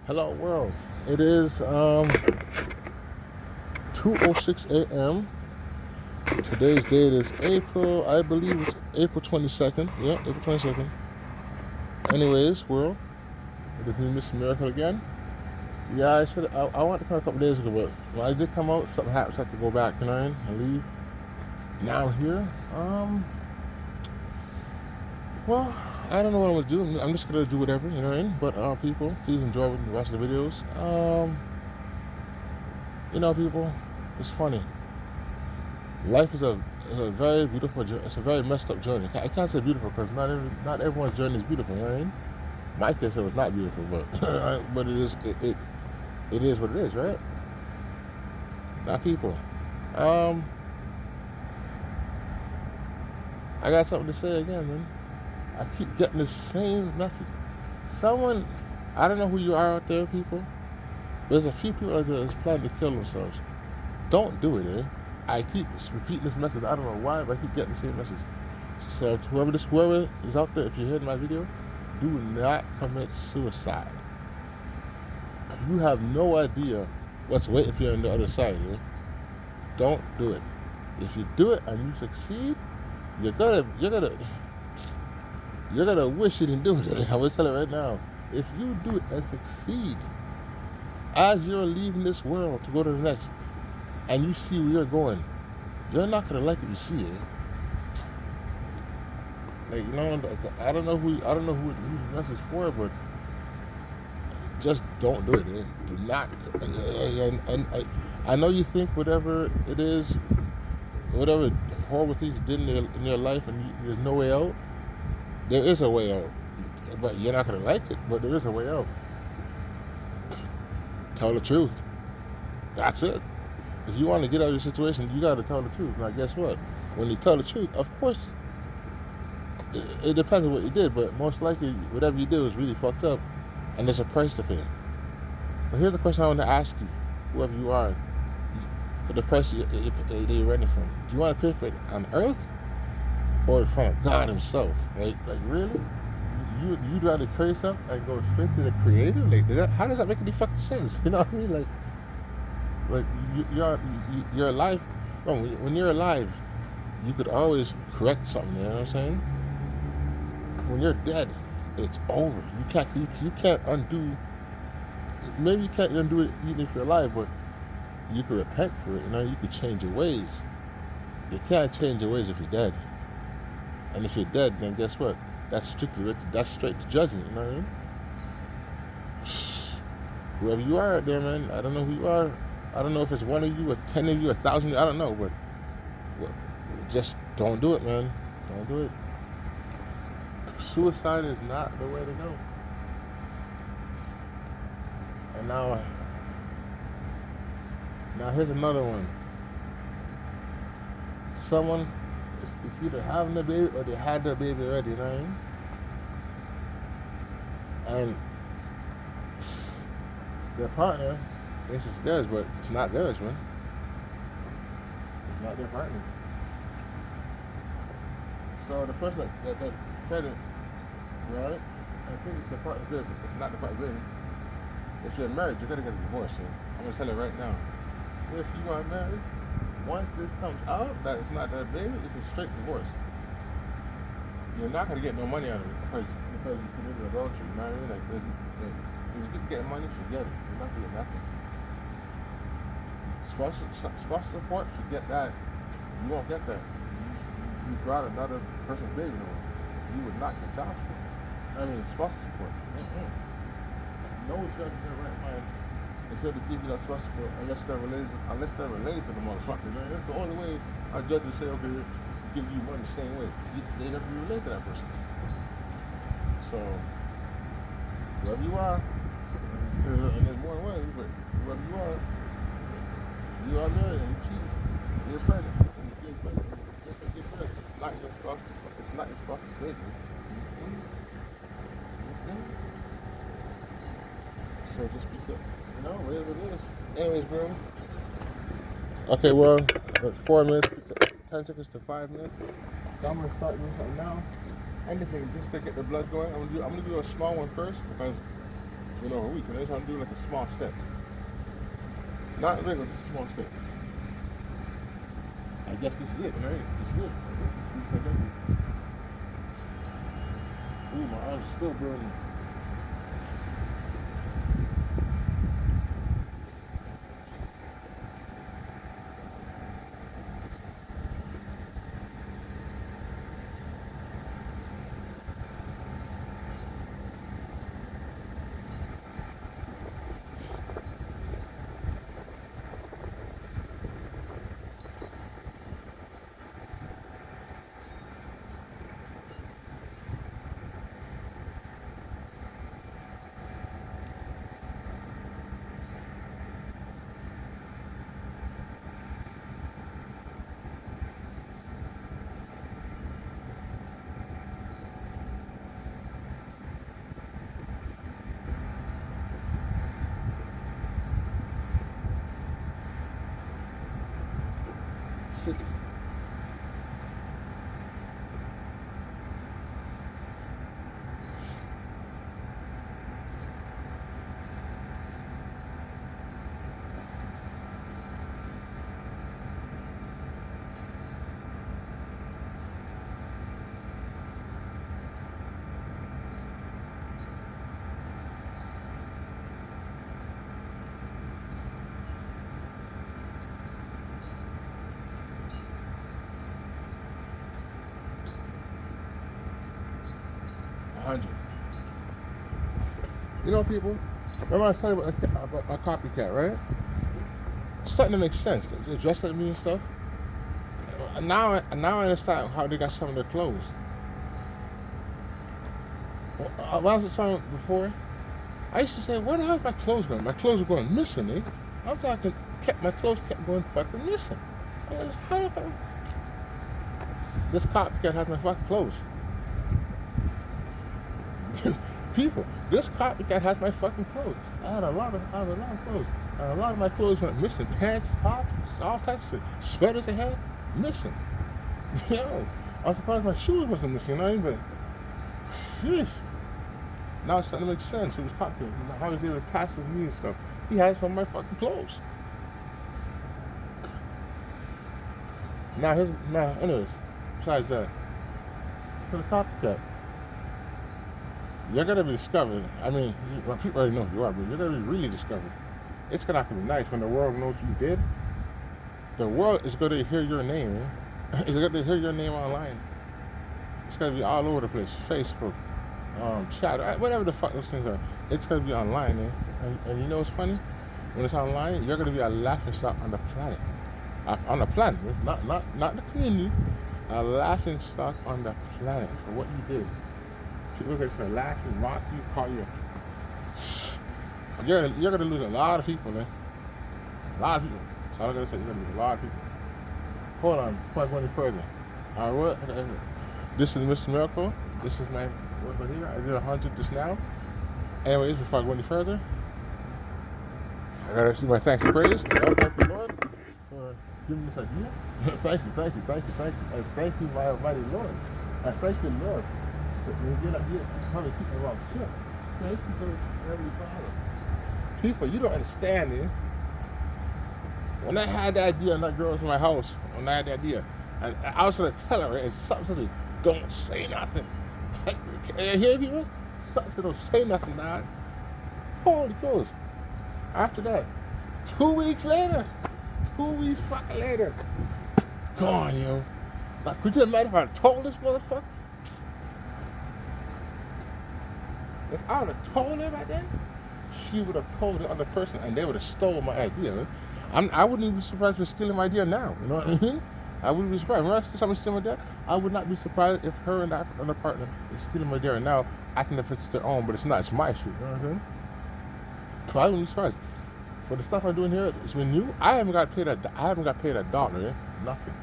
Hello world. It is 2:06 a.m. Today's date is April, I believe it's April 22nd. Yeah, April 22nd. Anyways, world, it is me, Mr. Miracle again. Yeah, I wanted to come a couple days ago, but when I did come out, something happened, so I had to go back, and leave. Now I'm here. Well, I don't know what I'm gonna do. I'm just gonna do whatever, But people, please enjoy watching the videos. People, it's funny. Life is a very beautiful journey. It's a very messed up journey. I can't say beautiful because not everyone's journey is beautiful, right? My case, it was not beautiful, but but it is what it is, right? Not people. Um, I got something to say again, man. I keep getting the same message. Someone, I don't know who you are out there, people. There's a few people out there that's planning to kill themselves. Don't do it, eh? I keep repeating this message. I don't know why, but I keep getting the same message. So to whoever is out there, if you heard my video, do not commit suicide. You have no idea what's waiting for you on the other side. Eh? Don't do it. If you do it and you succeed, you're gonna wish you didn't do it. I'm gonna tell you right now. If you do it and succeed, as you're leaving this world to go to the next, and you see where you're going, you're not gonna like what you see. Like I don't know who who's the message for, but just don't do it. Do not. And I know you think whatever it is, whatever horrible things you did in your life, and there's no way out. There is a way out, but you're not gonna like it. But there is a way out. Tell the truth. That's it. If you want to get out of your situation, you got to tell the truth. Now, guess what? When you tell the truth, of course, it depends on what you did, but most likely, whatever you did was really fucked up, and there's a price to pay. But here's the question I want to ask you, whoever you are, for the price that you're renting from. Do you want to pay for it on earth or in front of God Himself? Like really? You'd rather curse up and go straight to the Creator? Like, how does that make any fucking sense? You know what I mean? Like you're alive. No, when you're alive, you could always correct something. You know what I'm saying? When you're dead, it's over. You can't undo. Maybe you can't undo it even if you're alive, but you can repent for it. You could change your ways. You can't change your ways if you're dead. And if you're dead, then guess what? That's straight to judgment. You know what I mean? Whoever you are out there, man. I don't know who you are. I don't know if it's one of you or 10 of you, 1,000 of you. I don't know, but just don't do it, man. Don't do it. Suicide is not the way to go. And now here's another one. Someone is either having a baby or they had their baby already, you know what I mean? And their partner thinks it's theirs, but it's not theirs, man. It's not their partner. So the person that's pregnant, right? I think it's the partner's baby. It's not the partner's baby. If you're married, you're gonna get a divorce. So I'm gonna tell you right now. If you are married, once this comes out that it's not their baby, it's a straight divorce. You're not gonna get no money out of it because you committed adultery. You know what I mean? Like if you keep getting money, forget it. You're not gonna get nothing. Spousal support, forget that. You won't get that. You brought another person's baby home. You would not get child support. I mean, spousal support. No judge in their right mind is going to give you that spousal support unless they're related to the motherfucker. Man. That's the only way a judge would say, okay, give you money the same way. They got to be related to that person. So, whoever you are, and there's more than one, but whoever you are married and you cheat, and you're pregnant, and you get pregnant, it's not your spouse's baby. So just be good. Whatever it is. Anyways, bro. Okay, well, 4 minutes, 10 seconds to 5 minutes. So I'm gonna start doing something now. Anything just to get the blood going. I'm gonna do a small one first because You know, a week. And I'm doing like a small step. Not regular, just a small step. I guess this is it, right? This is it. Ooh, my arms are still burning. $60. $100. You know, people, remember I was talking about a copycat, right? It's starting to make sense. They dress like me and stuff. Now I understand how they got some of their clothes. When I was talking before, I used to say, where the hell is my clothes going? My clothes are going missing, eh? I'm talking, my clothes kept going fucking missing. I was, how the fuck? This copycat has my fucking clothes. People, this copycat has my fucking clothes. I had a lot of clothes. And a lot of my clothes went missing. Pants, tops, all types of shit. Sweaters I had, missing. Yo, I was surprised my shoes wasn't missing, but sheesh. Now it's starting to make sense. It was copycat. How he was able to pass his me and stuff. He has some of my fucking clothes. Anyways, besides that, to the copycat. You're gonna be discovered. I mean, people already know who you are, but you're gonna be really discovered. It's gonna have to be nice when the world knows what you did. The world is gonna hear your name. It's gonna hear your name online. It's gonna be all over the place. Facebook, chat, whatever the fuck those things are. It's gonna be online, and you know what's funny? When it's online, you're gonna be a laughing stock on the planet. On the planet, not the community. A laughing stock on the planet for what you did. People are going to laugh and mock you, call you. You're going to lose a lot of people, man. A lot of people. That's all I'm going to say. You're going to lose a lot of people. Hold on. Before I go any further. All right, what? This is Mr. Miracle. This is my work right here. I did 100 just now. Anyways, before I go any further, I got to see my thanks and praise. Thank the Lord for giving me this idea. Thank you. And thank you, my almighty Lord. I thank the Lord. When you get up here, probably people around shit. Thank you for Heavenly Father. People, you don't understand, man. When I had the idea, and that girl was in my house, when I had the idea, and I was going to tell her, and something said, don't say nothing. Can you hear people? Something said, don't say nothing, dog. Holy Ghost. After that, 2 weeks later, 2 weeks fucking later, it's gone, yo. Like, could you imagine if I told this motherfucker? If I would have told her back then, she would have told the other person, and they would have stolen my idea. I wouldn't even be surprised if stealing my idea now. You know what I mean? I wouldn't be surprised. When I see someone stealing my idea, I would not be surprised if her and that other partner is stealing my idea now, acting if it's their own, but it's not. It's my shit. You know what I'm saying? So I wouldn't be surprised. For the stuff I'm doing here, it's been new. I haven't got paid a dollar. Nothing.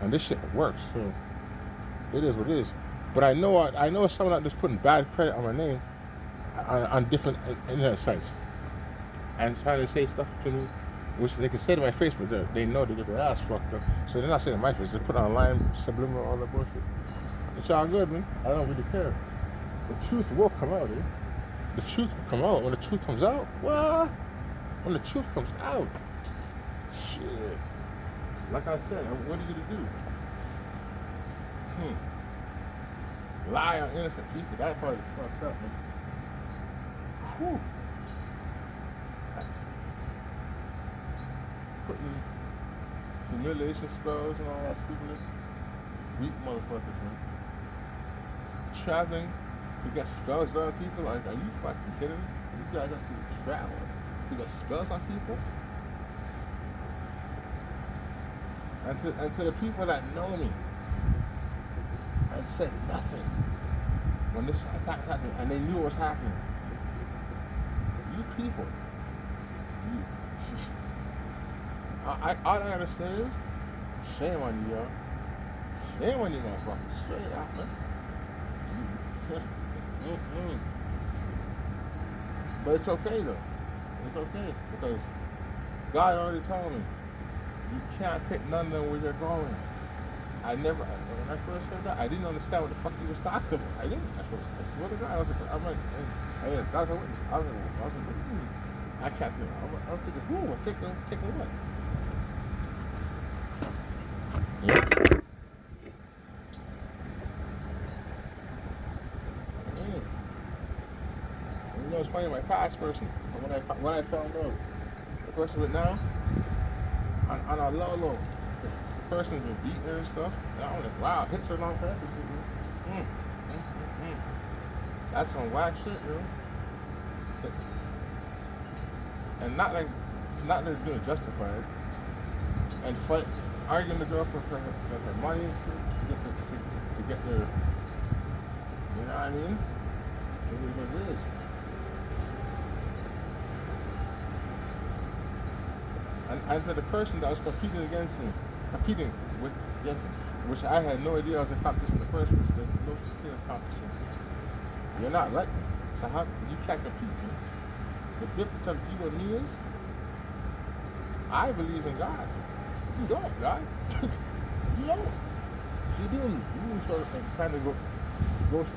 And this shit works. So it is what it is. But I know someone out just putting bad credit on my name on different internet sites and trying to say stuff to me, which they can say to my face, but they know they get their ass fucked up. So they're not saying to my face, they're putting online, subliminal, all that bullshit. It's all good, man. I don't really care. The truth will come out, The truth will come out. When the truth comes out, well, when the truth comes out, shit. Like I said, what are you gonna do? Lie on innocent people. That part is fucked up, man. Whew. Putting humiliation spells and all that stupidness. Weak motherfuckers, man. Traveling to get spells done on people? Like, are you fucking kidding me? You guys have to travel to get spells on people? And to the people that know me and said nothing when this attack was happening and they knew it was happening. You people. You, all I gotta say is, shame on you, y'all. Shame on you, motherfuckers. Straight out, man. But it's okay, though. It's okay, because God already told me, you can't take none of them where you're going. When I first heard that, I didn't understand what the fuck he was talking about. I didn't. I swear to God, I'm like, hey, it's God's a witness. I was like, what do you mean? I can't tell you. I was thinking, who? Taking what? Yeah. You know, it's funny, my past person, when I found out, the person with now, on a low, the person's been beaten and stuff, and I was like, wow, hits are long past. That's some whack shit, you know? And not like doing justified, and fight, arguing the girl for her money, to get their, you know what I mean? It is what it is. And to the person that was competing against me, which I had no idea I was in competition in the first place. There's no such thing as competition. You're not like me. So how you can't compete? Man. The difference of you and me is, I believe in God. You don't, God. You don't. You sort of trying to go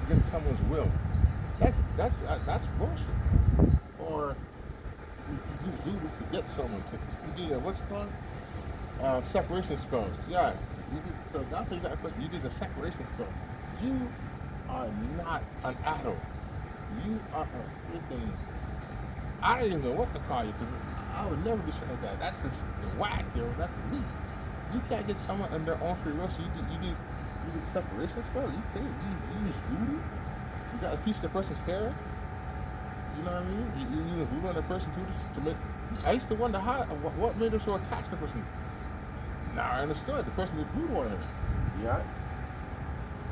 against someone's will. That's bullshit. Or you do voodoo to get someone to. You do that. What's it called? Separation spells. Yeah. So that's what you did the separation spell. You are not an adult. You are a freaking. I don't even know what to call you, because I would never do shit like that. That's just whack, yo. That's weak. You can't get someone on their own free will. So you do separation spell. You can't. You use voodoo. You got a piece of the person's hair. You know what I mean? You use voodoo on the person to make. I used to wonder what made them so attached to the person. Now I understood. The person did voodoo on it. Yeah.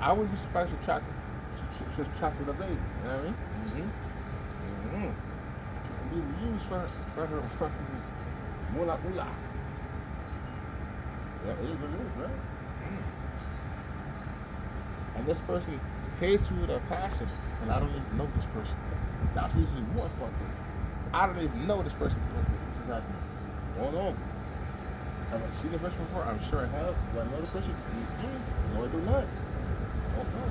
I wouldn't be surprised if she's trapped with a baby. You know what I mean? Being used for her fucking moolah. Yeah, it is what it is, right? And this person hates me with a passion, and I don't even know this person. That's usually more fucking. I don't even know this person. Exactly. Oh no. Have I seen the person before? I'm sure I have. Do I know the person? No, I do not. Oh no.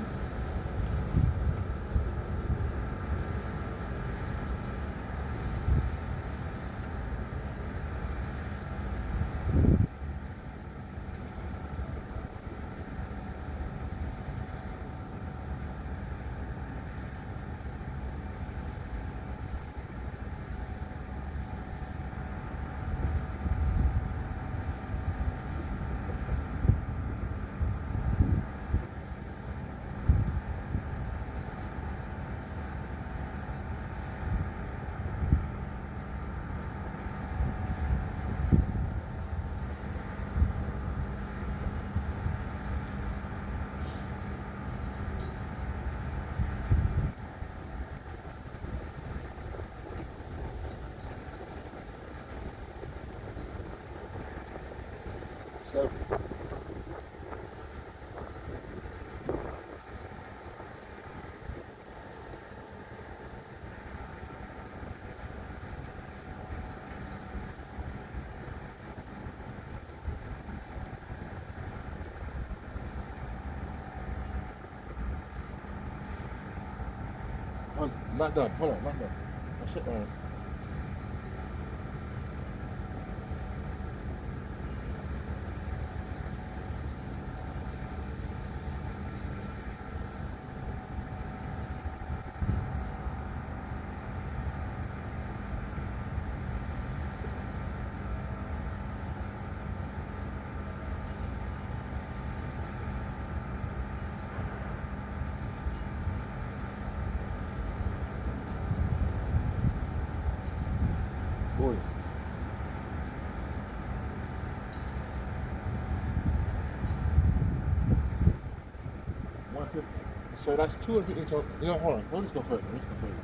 So. One. Not done. Hold on, not done. That's it, boy. 150. So that's 250 total. You know, hold on. Let's go further. Let's go further.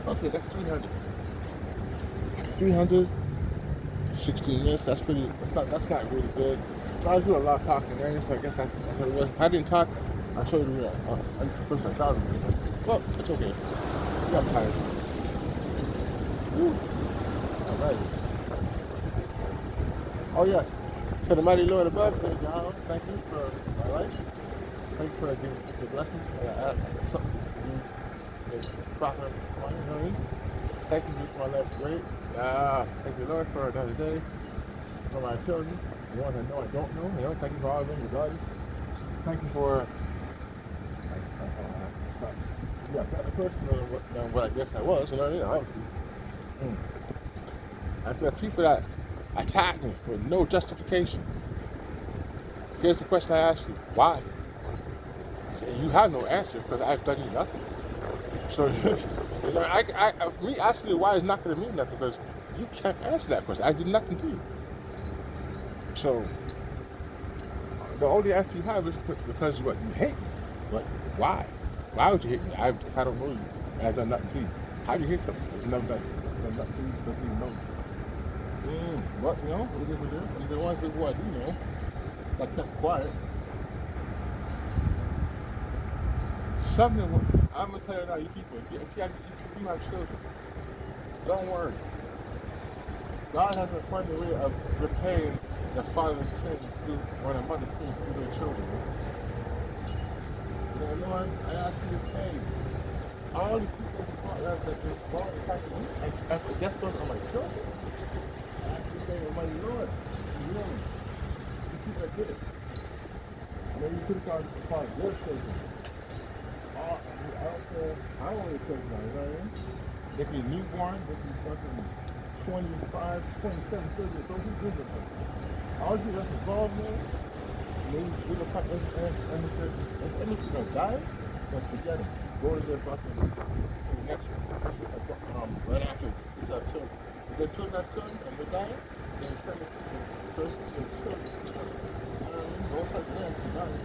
Okay, that's 300. 300, 16 minutes. That's pretty. That's not really good. I was doing a lot of talking there, so I guess that's what it was. If I didn't talk, I showed you. I just pushed 1,000. Well, it's okay. Yeah, I'm tired. Woo. All right. Oh yeah. To the mighty Lord above, thank you, thank you for my life. Thank you for the blessings. Something to do with proper money, you know what I mean? Thank you for my life great. Thank you, Lord, for another day. For my children, the ones I know I don't know. You know, thank you for all of them, your daughters. Thank you for yeah, better person than what I guess I was. You know what I mean? Obviously. Mm. And to the people that attack me for no justification, here's the question I ask you: why? You have no answer because I've done you nothing. So, you know, me asking you why is not going to mean nothing because you can't answer that question. I did nothing to you. So, the only answer you have is because what you hate me. But why? Why would you hate me? If I don't know you, I've done nothing to you. How do you hate something that's never done nothing to you, doesn't even know you? But, you know, it is what it is. And the ones that who I do know, that kept quiet, something, I'm going to tell you now, you people, if you have children, don't worry. God has a funny way of repaying the father's sins through, or the mother's sins through their children. You know, Lord, I ask you to save all the people that brought the fact of me, and guess those are my children. I ask you to save them, mighty Lord. You know, you people that did it. Maybe you could have called your children. I don't care how old your children are, you know what I mean? They can be newborn, they can be fucking 25, 27, 30 years old, who gives a fuck? All you that's involved in, maybe we don't fuck if anything gonna die, then forget it. Go to their fucking the next right after you have children. If their children have children and they're dying, then send it to the person, their children. Don't touch them, they're dying.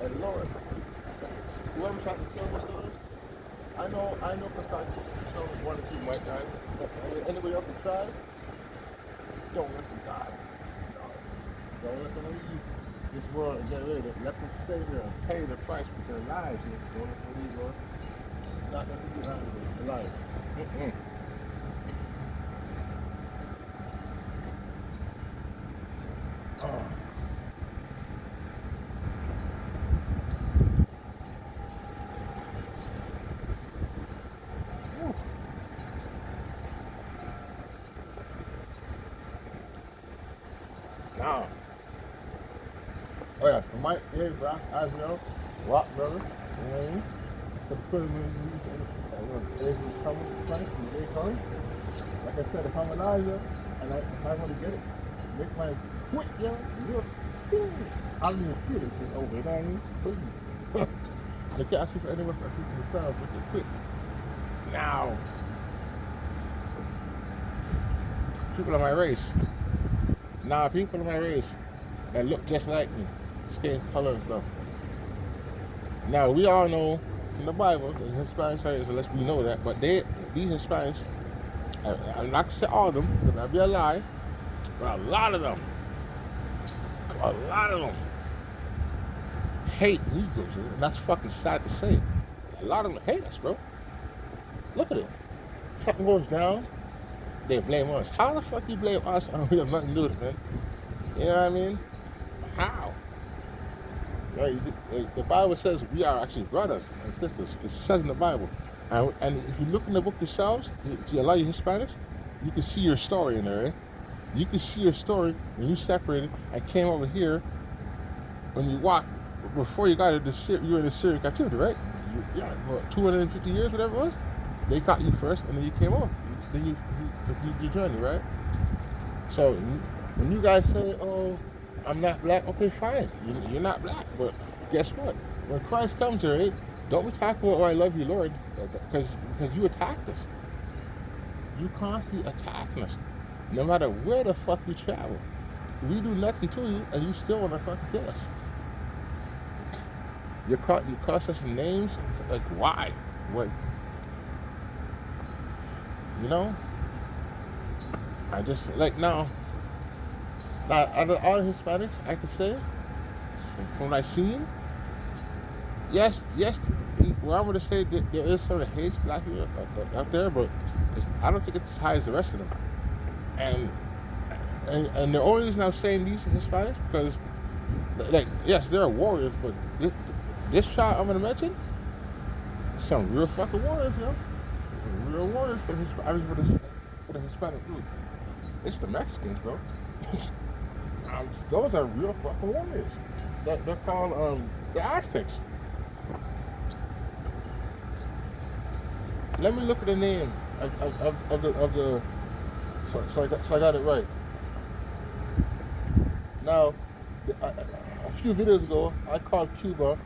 And Lord, whoever tries to kill themselves, I know for fact some one or two might die. But anybody else who tries, don't let them die. No. Don't let them leave this world and get rid of it. Let them stay there and pay the price with their lives. Don't let them leave, Lord. Not let them get out of it alive. Mm-mm. Oh. Now, oh yeah, so Mike, Dave, Rock, Israel, Rock Brothers, you know what I mean? So the preliminary news, Israel's coming to Christ, and the day comes. Like I said, if I'm Elijah, and if I want to get it, make my quick, yo, you'll see it. I don't even feel it, it's just over, you know what I mean? Please. They can't ask you for anyone for people themselves, make it quick. Now, people of my race, now people of my race that look just like me, skin color and stuff. Now we all know from the Bible that Hispanics are Israelites. We know that, but these Hispanics, I'm not gonna say all of them, because that'd be a lie, but a lot of them hate Negroes, and that's fucking sad to say. A lot of them hate us, bro. Look at it. Something goes down, they blame us. How the fuck you blame us and we have nothing to do with it, man? You know what I mean? How? Right? The Bible says we are actually brothers and sisters. It says in the Bible. And if you look in the book yourselves, to allow you Hispanics, you can see your story in there, right? You can see your story when you separated and came over here when you walked, before you got into you were in the Syrian captivity, right? Yeah, what, 250 years, whatever it was? They caught you first and then you came over. Then you journey, right? So when you guys say, "Oh, I'm not black," okay, fine, you're not black. But guess what? When Christ comes here, right, don't we talk about, "Oh, I love you, Lord," because you attacked us. You constantly attacking us, no matter where the fuck you travel. We do nothing to you, and you still want to fucking kill us. You call us names, like why? What? You know? I just like now. Out of all Hispanics, I could say, from what I've seen, yes, well, I'm going to say that there is some that hates black people out there, but I don't think it's as high as the rest of them. And the only reason I'm saying these Hispanics, because, like, yes, there are warriors, but this tribe I'm going to mention, some real fucking warriors, you know? Real warriors for the Hispanic group. It's the Mexicans, bro. Those are real fucking warriors. They're called the Aztecs. Let me look at the name of the. So I got it right. Now, a few videos ago, I called Cuba.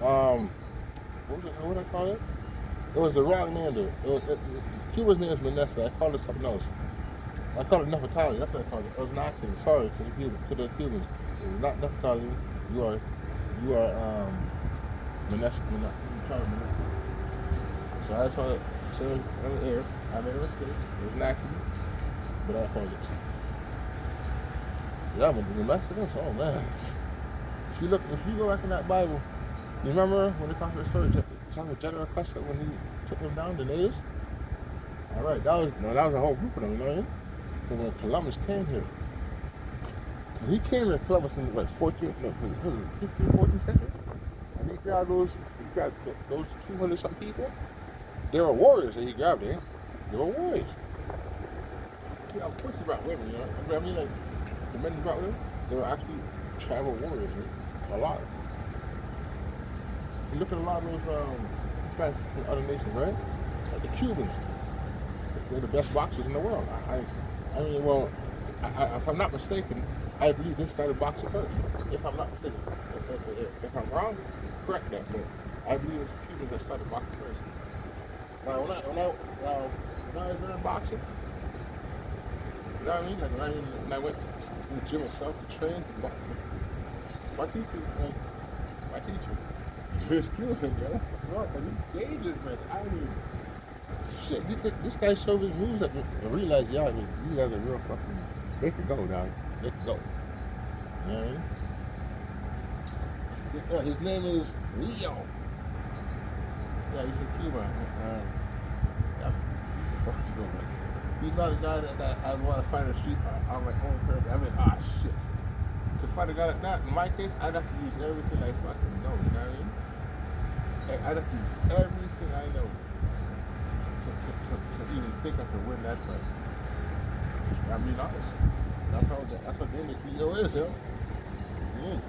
What did I call it? It was the wrong name there. Cuba's name is Vanessa. I called it something else. I called it Nefertali. That's what I called it. It was an accident. Sorry to the Cubans. It was not Nefertali. You are Vanessa. So I just want to say on the air, I made a mistake. It was an accident, but I apologize. Yeah, but the Mexicans, oh man. If you go back in that Bible, you remember when they talk about the story, talking General Custer when he took them down, the natives? All right, that was a whole group of them, you know what I mean? Because when Columbus came here, when he came here, Columbus in what, 14th century, and he grabbed those 200 something people. They were warriors that he grabbed, eh? They were warriors. Yeah, of course he brought women, you know? I mean, like, the men he brought with him, they were actually tribal warriors, right? A lot. You look at a lot of those Spanish from other nations, right? Like the Cubans. They're the best boxers in the world. I mean, well, if I'm not mistaken, I believe they started boxing first. If I'm not mistaken. If I'm wrong, correct that, but I believe it's the Cubans that started boxing first. Now, when I was in boxing, you know what I mean? Like when I went to the gym itself to train boxing, my teacher, Chris Cuban, yo, bro, and he dangerous, man. I mean, shit, this guy showed his moves and realized, yeah, I mean, you guys are real fucking, they could go, dog. They could go. You know what I mean? Yeah, his name is Leo. Yeah, he's from Cuba. He's not a guy that I want to find in the street on my own purpose. I mean, shit. To find a guy like that, in my case, I'd have to use everything I fucking know, you know what I mean? I'd have to use everything I know to even think I could win that fight. I'm being honest. That's what the industry is, yo. Mm.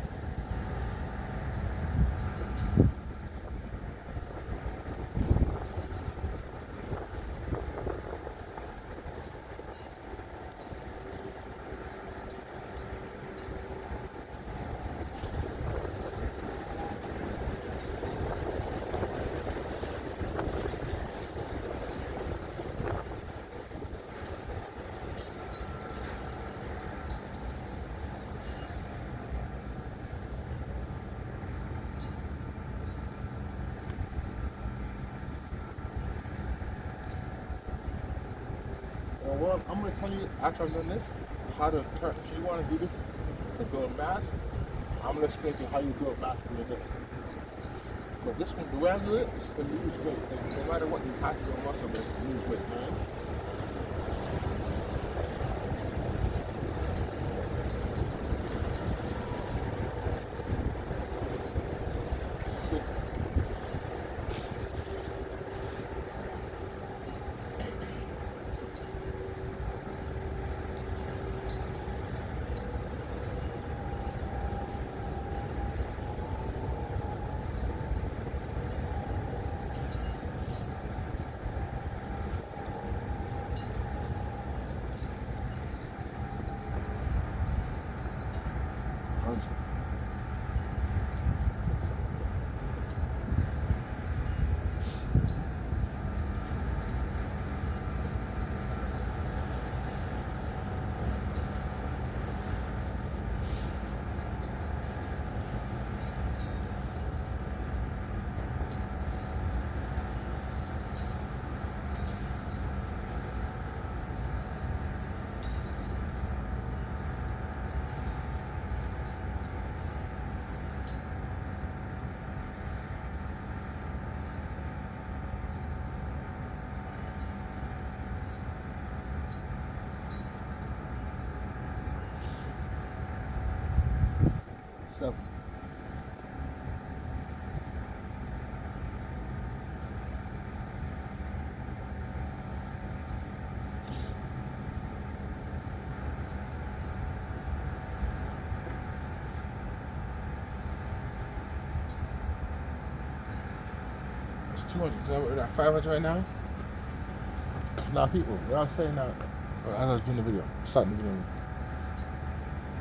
well, I'm gonna tell you after I've done this how to turn. If you want to do this to build mass, I'm gonna explain to you how you build mass doing this. But this one, the way I'm doing it is to lose weight. Like, no matter what, you have to build muscle, but it's to lose weight, man. So, so it's 200. So we're at 500 right now. Now, people, what I'm saying now, as I was doing the video, starting the video.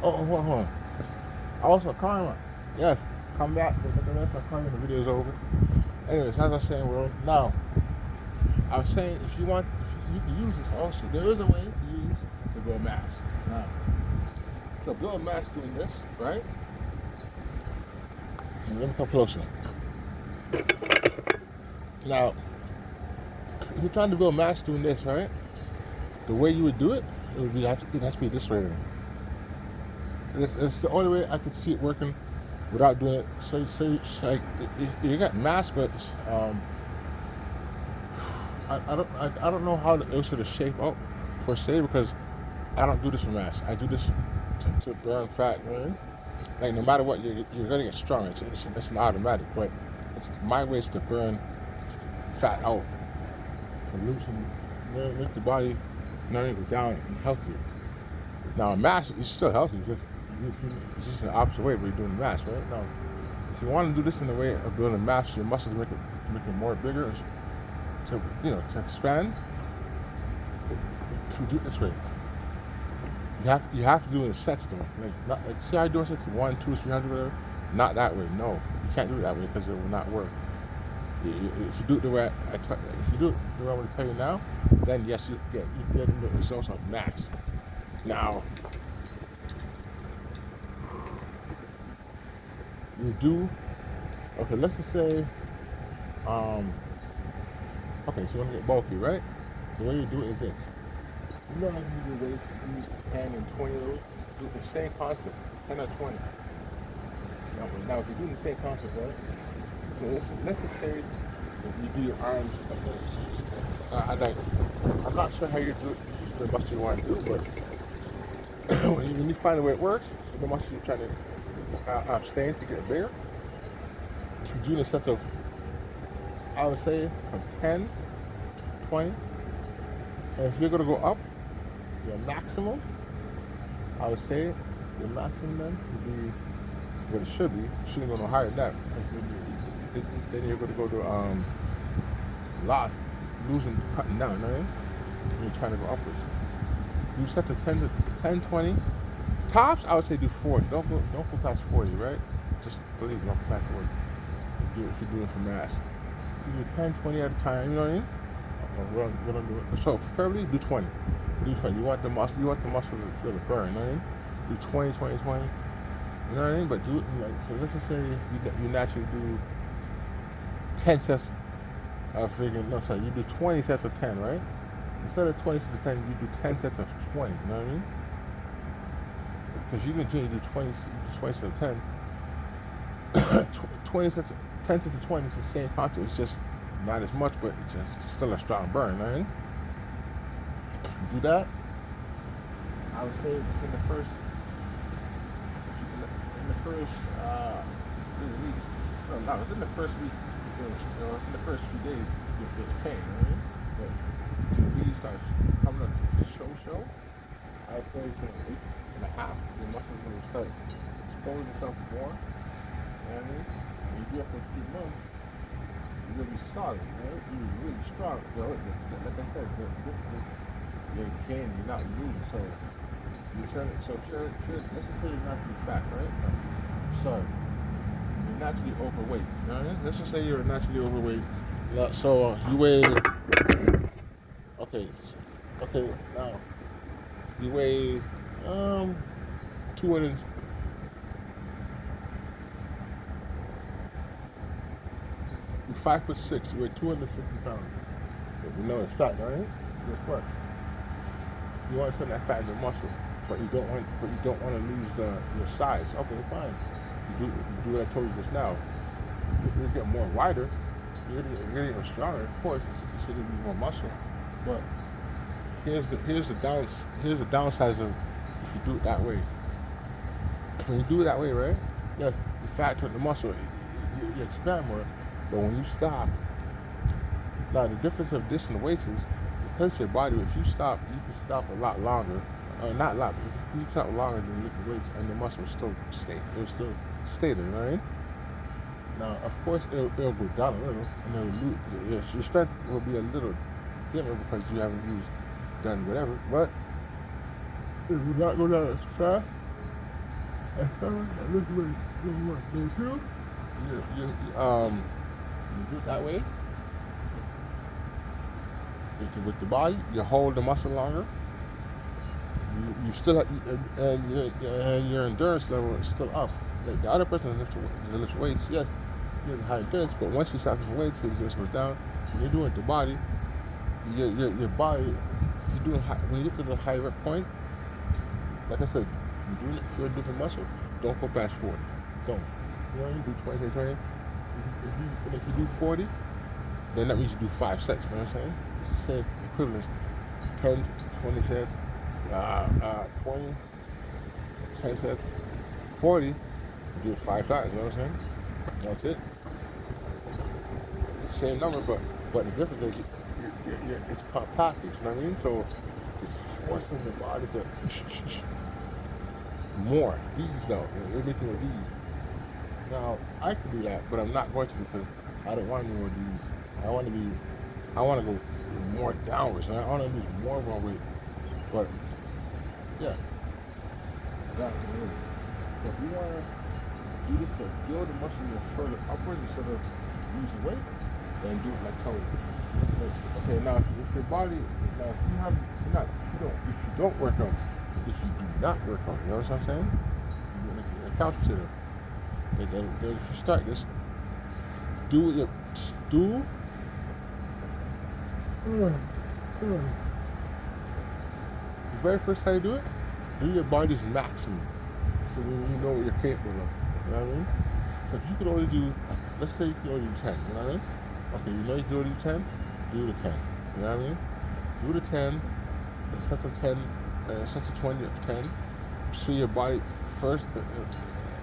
Oh, hold on. Also, Karma, yes, come back. The rest of Karma, the video's over. Anyways, as I was saying, world, now, I was saying, if you want, if you can use this also. There is a way to use to build mass. Now, to build mass doing this, right? And let me come closer. Now, if you're trying to build mass doing this, right? The way you would do it, it has to be this way. It's the only way I could see it working without doing it. So like, you got mass, but I don't know how it should have shaped up per se, because I don't do this for mass. I do this to burn fat, right? Like, no matter what, you're gonna get strong. It's an automatic, but it's my way is to burn fat out, to loosen, make the body, go down and healthier. Now, mass is still healthy. It's just an opposite way, but you're doing mass, right? Now, if you want to do this in the way of building mass, your muscles make it more bigger, to expand. You do it this way. You have to do it in sets, though. Like see how you're doing sets, 1, 2, 300, whatever. Not that way. No, you can't do it that way because it will not work. If you do it the way I'm going to tell you now, then yes, you get the results of mass. Now, you do, okay, let's just say, okay, so you want to get bulky, right? The way you do it is this. You know how you do weights, 10 and 20 of those? Do the same concept, 10 or 20. Now if you're doing the same concept, right? So let's just say you do your arms like this. I'm not sure how you do it, the muscle you want to do, but when you find the way it works, so the muscle you're trying to abstain to get bigger, you're doing a set of, I would say, from 10, 20, and if you're going to go up, your maximum, I would say, your maximum then would be what it should be. You shouldn't go no higher than that. Then you're going to go to cutting down, right? You're trying to go upwards. You set to 10, 20. Tops, I would say do 40. Don't go past 40, right? Just believe me, don't go past 40. If you're doing it for mass. You do 10, 20 at a time, you know what I mean? We're gonna do it. So preferably do 20. Do 20. You want the muscle to feel the burn, you know what I mean? Do 20, 20, 20. You know what I mean? But do it so let's just say you naturally do 10 sets of you do 20 sets of 10, right? Instead of 20 sets of 10, you do 10 sets of 20. You know what I mean? Because you can do 20 sets of 10. 20 sets, 10 sets of 20 is the same concept. It's just not as much, but it's still a strong burn. Right? You do that. I would say in the first, week. No, it's in the first week. It's in the first few days you feel the pain. Right? But to really start coming up to show, I'd say it's in a week and a half. Your muscles will start exposing themselves more. You know what I mean? When you do it for 3 months, you're gonna be solid, right? You're really strong. Like I said, you're gaining, you're not losing. So you turn it. So if you're let's just say you're naturally fat, right? Sorry, you're naturally overweight. You know what I mean? Let's just say you're naturally overweight. So you weigh. Okay, now you weigh 200. You're 5'6". You weigh 250 pounds. You know it's fat, right? Guess what? You want to turn that fat into muscle, but you don't want to lose your size. Okay, fine. You do what I told you just now. You'll get more wider. You're gonna get stronger. Of course, you should be more muscle. But here's the downside of if you do it that way. When you do it that way, right? Yeah, the fat turn to muscle. You expand more. But when you stop, now the difference of this and the weights is because your body. If you stop, you can stop a lot longer. Not a lot. But you stop longer than lifting weights, and the muscle will still stay. It will still stay there, right? Now, of course, it'll go down a little, and your strength will be a little dimmer because you haven't done whatever. But it will not go down as fast as this way. You do it that way with the body. You hold the muscle longer. You still have, and your endurance level is still up. Like the other person that lifts weights, yes, you have high endurance, but once you start lifting weights, his endurance goes down. When you're doing it the body, your body, you're doing when you get to the high rep point. Like I said, you're doing it for a different muscle. Don't go past 40. Don't. You know, you do 20. If you do 40, then that means you do 5 sets. You know what I'm saying? It's the same equivalence. 10, 20 sets, 20, 10 sets, 40. You do it 5 times. You know what I'm saying? That's it. It's the same number, but the difference is it's compacted. You know what I mean? So it's forcing the body to more D's though. You're making more D's. Now I could do that, but I'm not going to because I don't want any more D's. I want to go more downwards. I want to lose more of my weight. But yeah, that's what it is. So if you want to do this to build the muscle even further upwards instead of losing weight, then do it like Tony. Okay, now if your body, now if you don't work out, if you do not work out, you know what I'm saying? You're a couch potato. If you start this, the very first time you do it, do your body's maximum. So then you know what you're capable of. You know what I mean? So if you could only do, let's say you can only do 10, you know what I mean? Okay, you know you can only do 10, do the 10. You know what I mean? Do the 10, set of 10, set of 20 of 10. So your body first,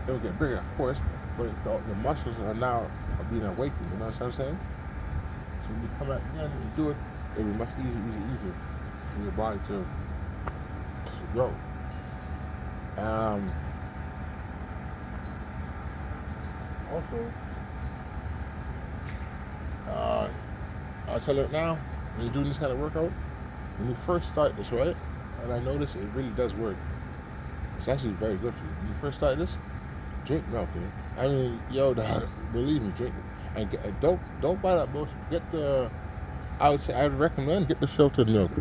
it'll get bigger, of course, but the muscles are now being awakened. You know what I'm saying? So when you come out again and you do it, it'll be much easier for your body to grow. Also, I'll tell you now, when you're doing this kind of workout, when you first start this, right? And I notice it really does work. It's actually very good for you. When you first start this, drink milk, man. I mean, believe me, drink it. And don't buy that bullshit. I would recommend get the filtered milk.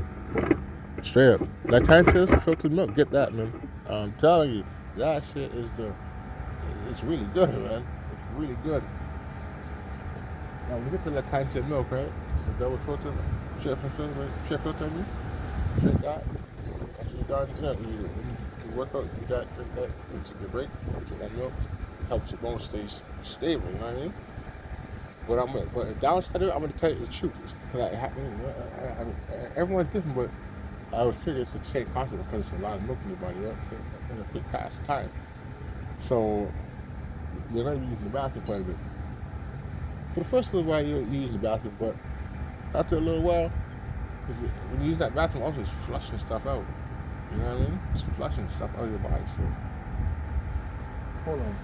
Straight up. Like Time says, filtered milk, get that, man. I'm telling you, that shit it's really good, man. It's really good. Now, when you get the Lactantia milk, right? The double filter, Chef filter in you. Drink that. After you're done, you work out, you got drink that. You take your break. Drink that milk. Helps your bones stay stable. You know what I mean? But the downside of it, I'm gonna tell you the truth. Cause everyone's different, but I would figure it's the same concept because it's a lot of milk in your body, right? In a quick pass of time. So you're gonna be using the bathroom quite a bit. For the first little while, you're using the bathroom, but after a little while, 'cause when you use that bathroom, also it's flushing stuff out. You know what I mean? It's flushing stuff out of your body. So hold on.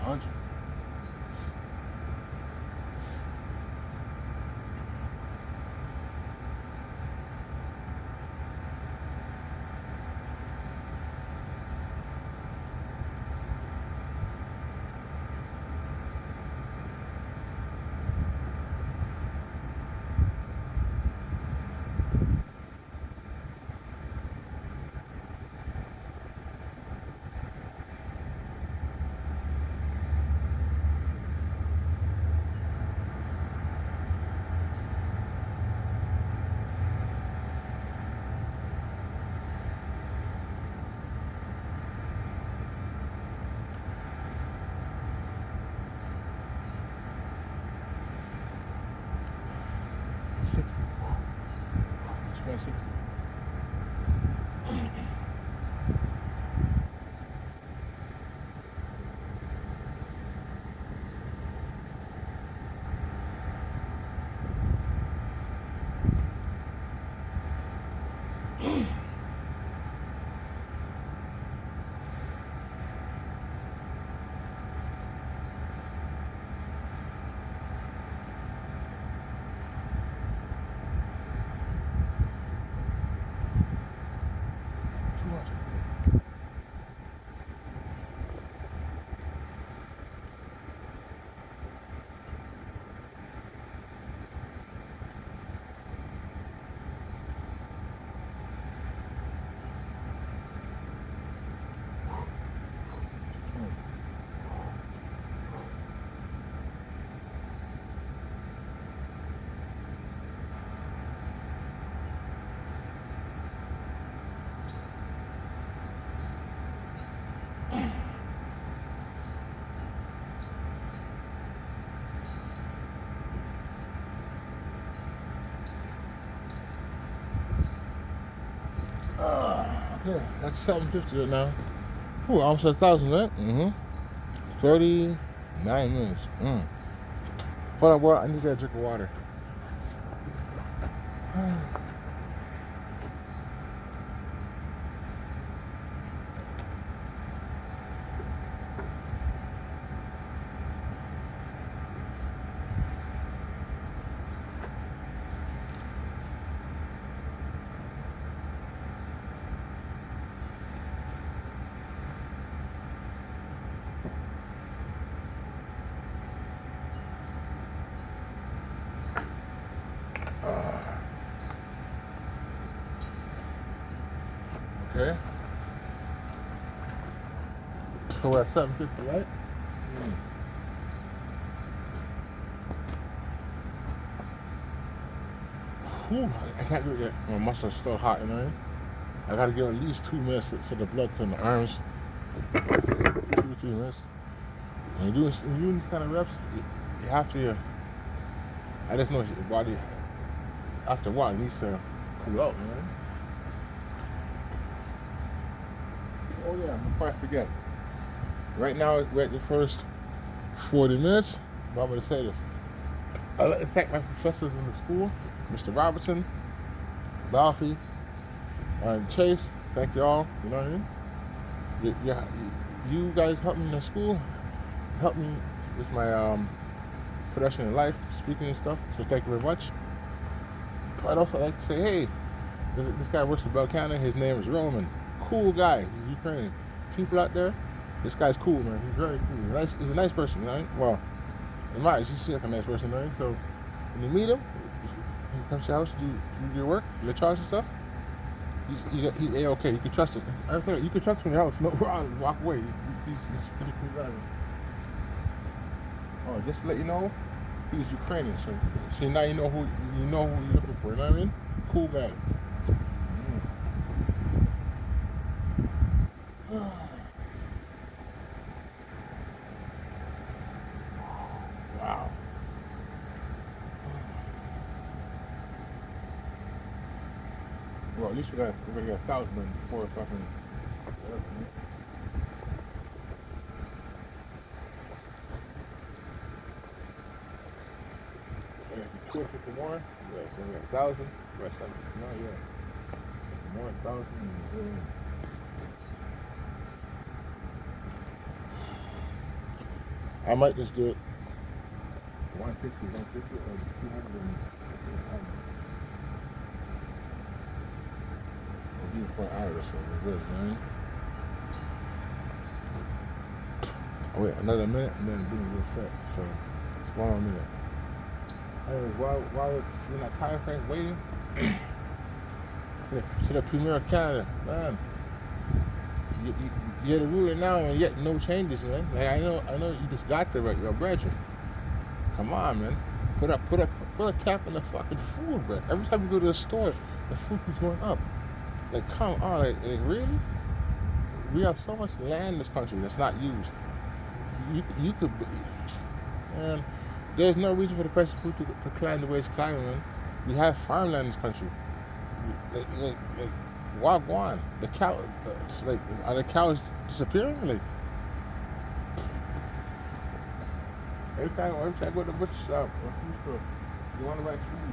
$100. $60. Spend 60. Yeah, that's 750 right now. Ooh, almost 1,000, right? 39 minutes. Hold on, boy. I need to get a drink of water. Okay. So we're at 7:50, right? Whew, I can't do it yet. My muscles are still hot, you know. I gotta give at least 2 minutes so the blood from the arms. 2 to 3 minutes. And when you're doing these kind of reps, you have to. I just know your body after a while needs to cool out, you know. Oh yeah, before I forget. Right now we're at the first 40 minutes. But I'm gonna say this. I'd like to thank my professors in the school, Mr. Robertson, Balfi, and Chase. Thank y'all. You know what I mean? You guys helped me in school, helped me with my production in life, speaking and stuff. So thank you very much. I'd also like to say, hey, this guy works for Bell Canada. His name is Roman. Cool guy. He's Ukrainian. People out there, this guy's cool, man. He's very cool. He's a nice person, right? Well, in my eyes, he seems like a nice person, right? So when you meet him, he comes to your house, do your work, your chores and stuff. He's A-okay. You can trust him. You can trust him in your house. No problem. Walk away. He's pretty cool guy. Oh, just to let you know, he's Ukrainian. So now you know who you're looking for. You know what I mean? Cool guy. Wow. Well, at least we're gonna get 1,000 before fucking. So the 251, we got 1,000. We're at 759, yeah. More 1,000. I might just do it 150, or 200. We'll do it for an hour or so. We're good, man. Oh, wait, another minute, and then do a set. So it's 1 more minute. Anyways, while we're in that time frame waiting, to the Premier of Canada, man. You're the ruler now, and yet no changes, man. Like I know you just got there, right? You're a brethren. Come on, man. Put a cap on the fucking food, bro. Every time you go to the store, the food keeps going up. Like, come on, like really? We have so much land in this country that's not used. You could, man. There's no reason for the price of food to climb the way it's climbing, man. We have farmland in this country. Like Wagwan, the cow, are the cows disappearing? Like every time I go to the butcher shop or food store, you want to buy food.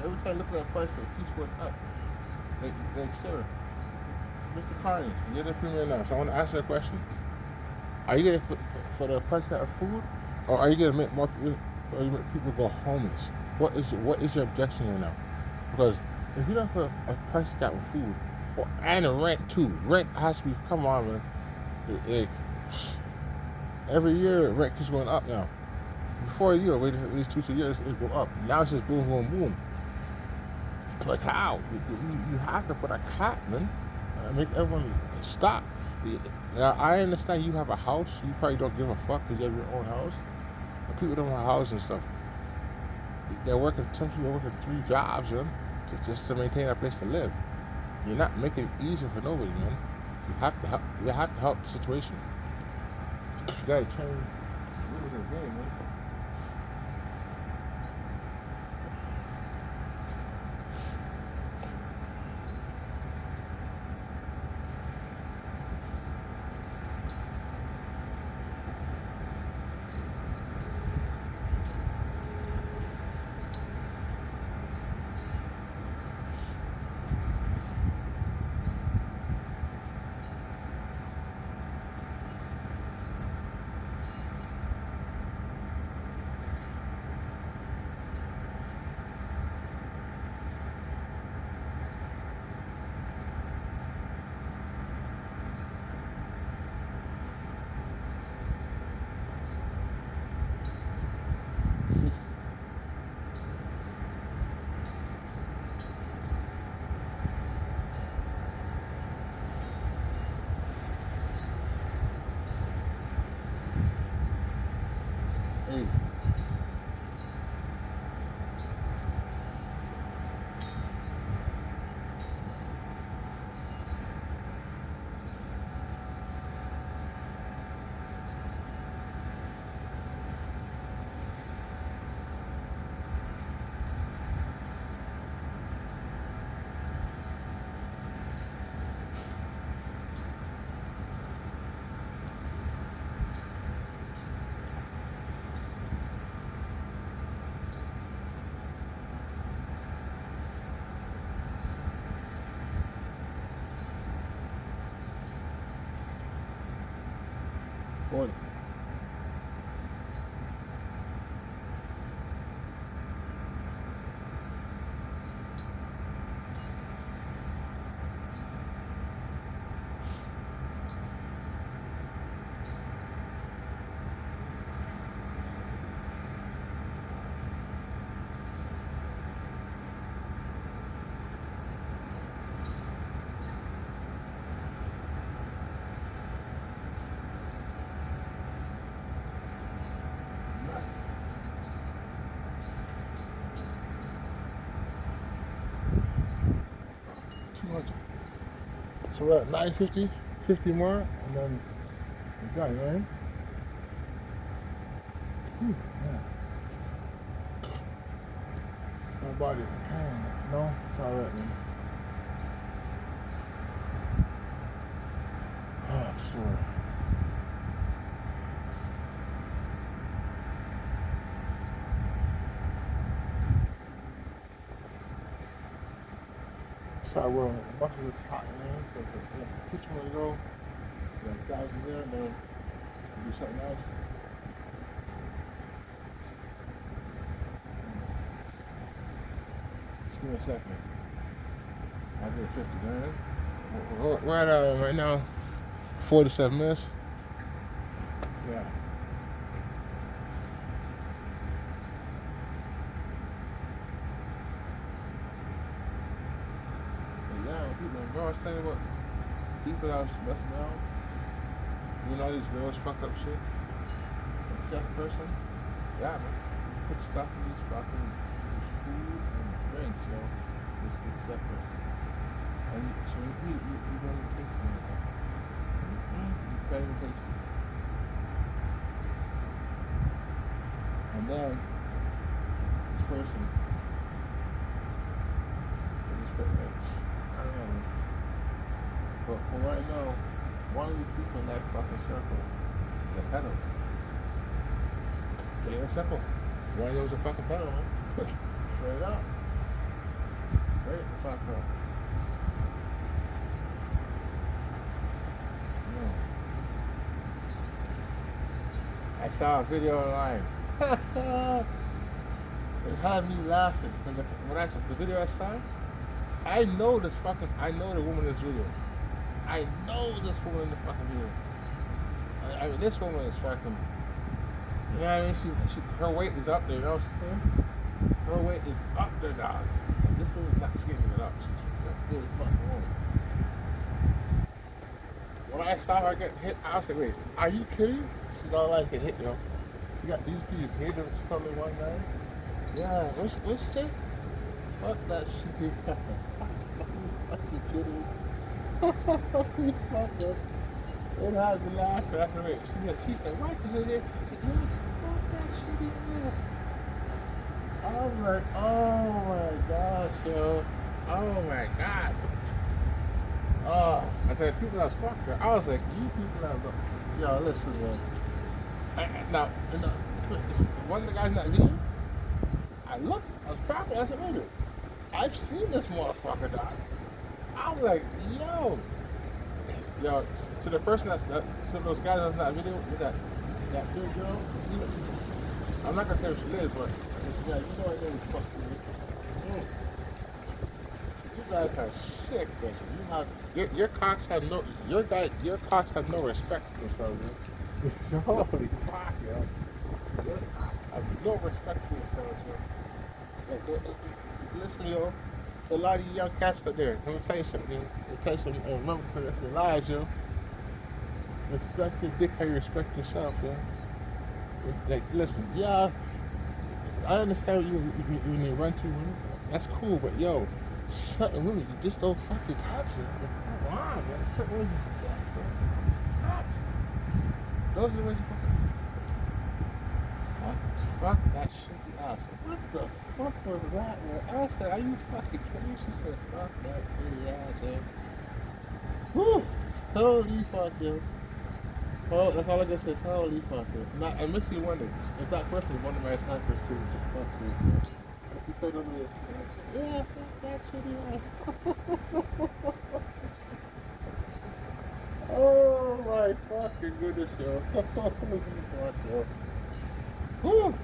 Every time I look at that price, it keeps going up. Like sir, Mr. Carney, you're the premier now, so I want to ask you a question. Are you gonna for the price of food, or are you gonna make more people, or you make people go homeless? What is your objection right now? Because if you don't put a price cap on food, and the rent too, rent has to be, come on, man. Every year, rent keeps going up now. Before a year, wait at least 2 years, it go up. Now it's just boom, boom, boom. Like how? You have to put a cap, man. Make everyone stop. Now, I understand you have a house. You probably don't give a fuck because you have your own house. But people don't have a house and stuff. Some people are working 3 jobs, man. Just to maintain a place to live. You're not making it easier for nobody, man. You have to help the situation. You gotta change the rules of the game, man. 40. Nothing. 200. So we're at 950, 50 more, and then we're done, man. Yeah. My body's in pain. No, it's alright, man. Oh, it's sore. So well, muscle is hot, man. So if the kitchen wanna go, dive in there, and then do something else. Just give me a second. I'll do 50, man. We're at right now, 47 minutes. Yeah. Yeah, people, bro, I was telling you what people that was messing around. You know these girls fuck up shit. A chef person. Yeah, man. Just put stuff in these fucking food and drinks, yo. This chef person. And so when you eat, you don't even taste anything. You can't even taste it. And then this person, I don't know. But from what I know, one of these people in that fucking circle is a pedo. Plain and simple. One of them's a fucking pedo, man. Straight up. Straight the fuck up. Yeah. I saw a video online. It had me laughing because when I saw the video I saw, I know the woman in this video. I know this woman in the fucking video. I mean, this woman is fucking. You know what I mean? Her weight is up there. You know what I'm saying? Her weight is up there, dog. This woman's not skinny it up. She's a big fucking woman. When I saw her getting hit, I was like, "Wait, are you kidding?" She's all like, "Get hit, yo." You got these paid her stomach one guy. Yeah, what's she say? Fuck that shit. Are you kidding? Fuck it. It had me laughing. I said, wait, she said, why did you say that? I said, yeah, fuck that shitty ass. I was like, oh my gosh, yo. Oh my god. Oh, I said, people that's fucked her. I was like, you people that look. Yo, listen, man. Now, one of the guys in that video, I was tracking, I said, wait, I've seen this motherfucker die. I was like, yo, to the person to those guys that's in that video with that big girl, you know, I'm not gonna say what she is, but yeah, you know what name is fuck me. You guys are sick, bitch. You have your cocks have no respect for themselves, yo. Holy fuck, yo. Your cocks have no respect for yourselves, yo. Listen, yo. A lot of you young cats out there. Let me tell you something. Let me tell you something. Remember for the rest of your lives, yo. Respect your dick how you respect yourself, yo. Like, listen, yeah, I understand when you run to women. That's cool, but yo, certain women you just don't fucking touch it. Come on, man. Certain women you just don't touch. Those are the ones you're supposed to fuck that shitty ass. What the fuck was that, man? I said, are you fucking kidding me? She said, fuck that shitty ass, yo. Woo! Holy fuck, yo. Oh, that's all I can say. Holy fuck, yo. It makes you wonder if that person is one of my snipers too. Fuck sake, yo. If you said over there, yeah, fuck that shitty ass. Oh my my fucking goodness, yo. Fuck, yo. Whew.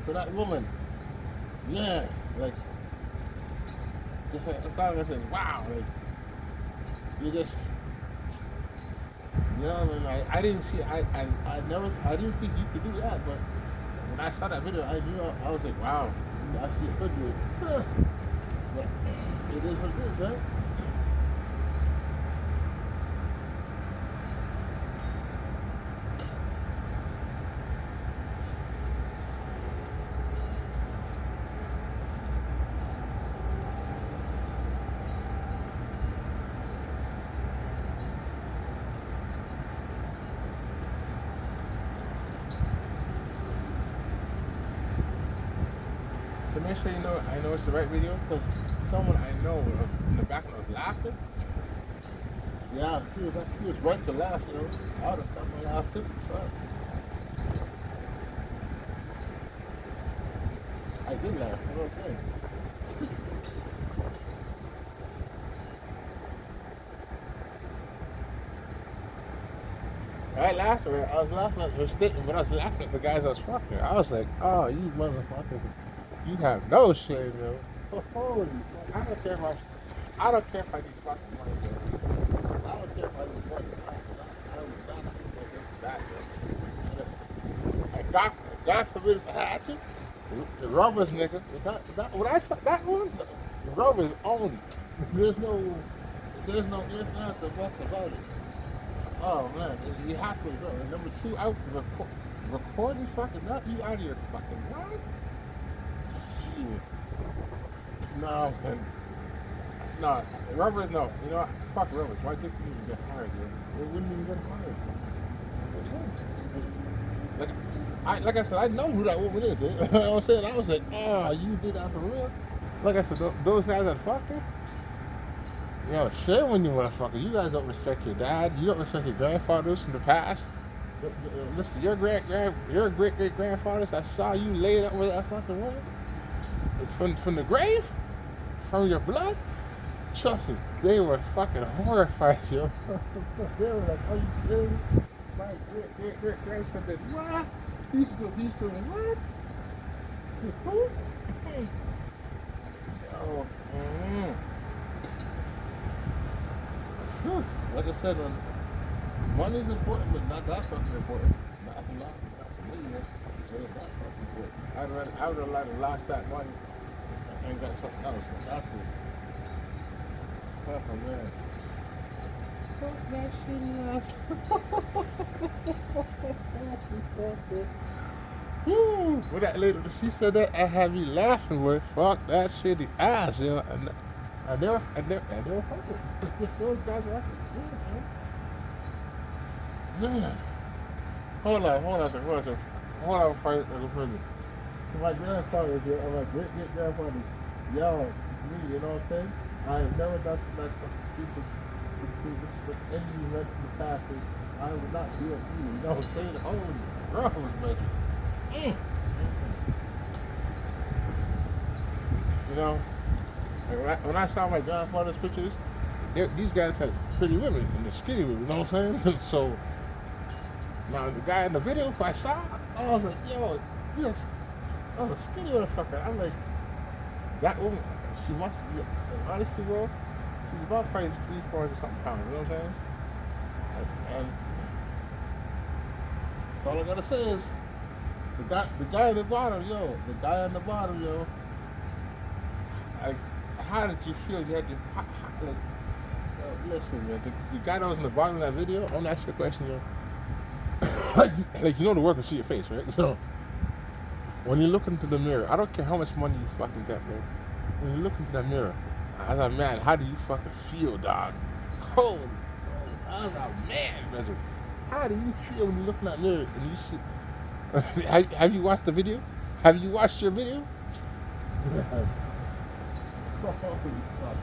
So that woman, man, like, just like, that's all I said, wow, like, you just, you know, man, I didn't see, I didn't think you could do that, but when I saw that video, I knew, I was like, wow, you actually could do it. Huh. But it is what it is, right? To make sure you know, I know it's the right video, because someone I know in the background was laughing. Yeah, she was right to laugh, you know. I would have stopped my laugh too. But I did laugh, you know what I'm saying? I laughed at her. I was laughing at her statement, but I was laughing at the guys I was fucking. I was like, oh, you motherfuckers. You have no shame, yo. Holy fuck. I don't care if I need fucking money, yo. I don't care if I need money. I would not do that, yo. I got forbid if I had to. The rubbers, nigga. When I saw that one, the rubbers only. There's no ifs, ands, or buts about it. Oh man, you have to go. And number two, out recording fucking that, you out of your fucking mind? Shit. No, man. No, rubbers, no. You know what? Fuck rubbers. Why didn't you even get hired, yo? They wouldn't even get hired. Like I said, I know who that woman is. Eh? You know what I'm saying? I was like, oh, you did that for real? Like I said, those guys that fucked her, yo, shame on you, motherfucker. You guys don't respect your dad. You don't respect your grandfathers from the past. Listen, your great great grandfathers that saw you laid up with that fucking woman from the grave, from your blood. Trust me, they were fucking horrified, yo. They were like, "Are you kidding me? My great grandson did what? He's doing what? Who? Oh, like I said, money is important, but not that fucking important. Not to me, man. It ain't that fucking important. I would have rather lost that money and got something else. That's just, oh man. Fuck that shitty ass. Woo! When that lady, she said that, I had me laughing with, fuck that shitty ass, yo. And I never fuck it. Those guys are acting, man. Hold on a second. Hold on further. To my grandfathers, yo, or my great grandfathers, yo, it's me, you know what I'm saying? I have never done something that fucking stupid to disrespect any of you men from the past. I would not do it to you, you know what I'm saying? Holy gross, man. You know, when I saw my grandfather's pictures, these guys had pretty women and they're skinny women, you know what I'm saying? So, now the guy in the video I saw, I was like, yo, yes, oh, a skinny motherfucker. I'm like, that woman, she must be, honestly, bro, she's about probably 300-400 something pounds, you know what I'm saying? And so all I gotta say is, the guy at the bottom, yo, like, how did you feel? You had to, like, listen, man, the guy that was in the bottom of that video, I'm gonna ask you a question, yo. Like, you know the work will see your face, right? So, when you look into the mirror, I don't care how much money you fucking get, bro. When you look into that mirror, as a man, how do you fucking feel, dog? Holy, as a man, brother. How do you feel when you look in that mirror and you see? Have you watched the video? Have you watched your video?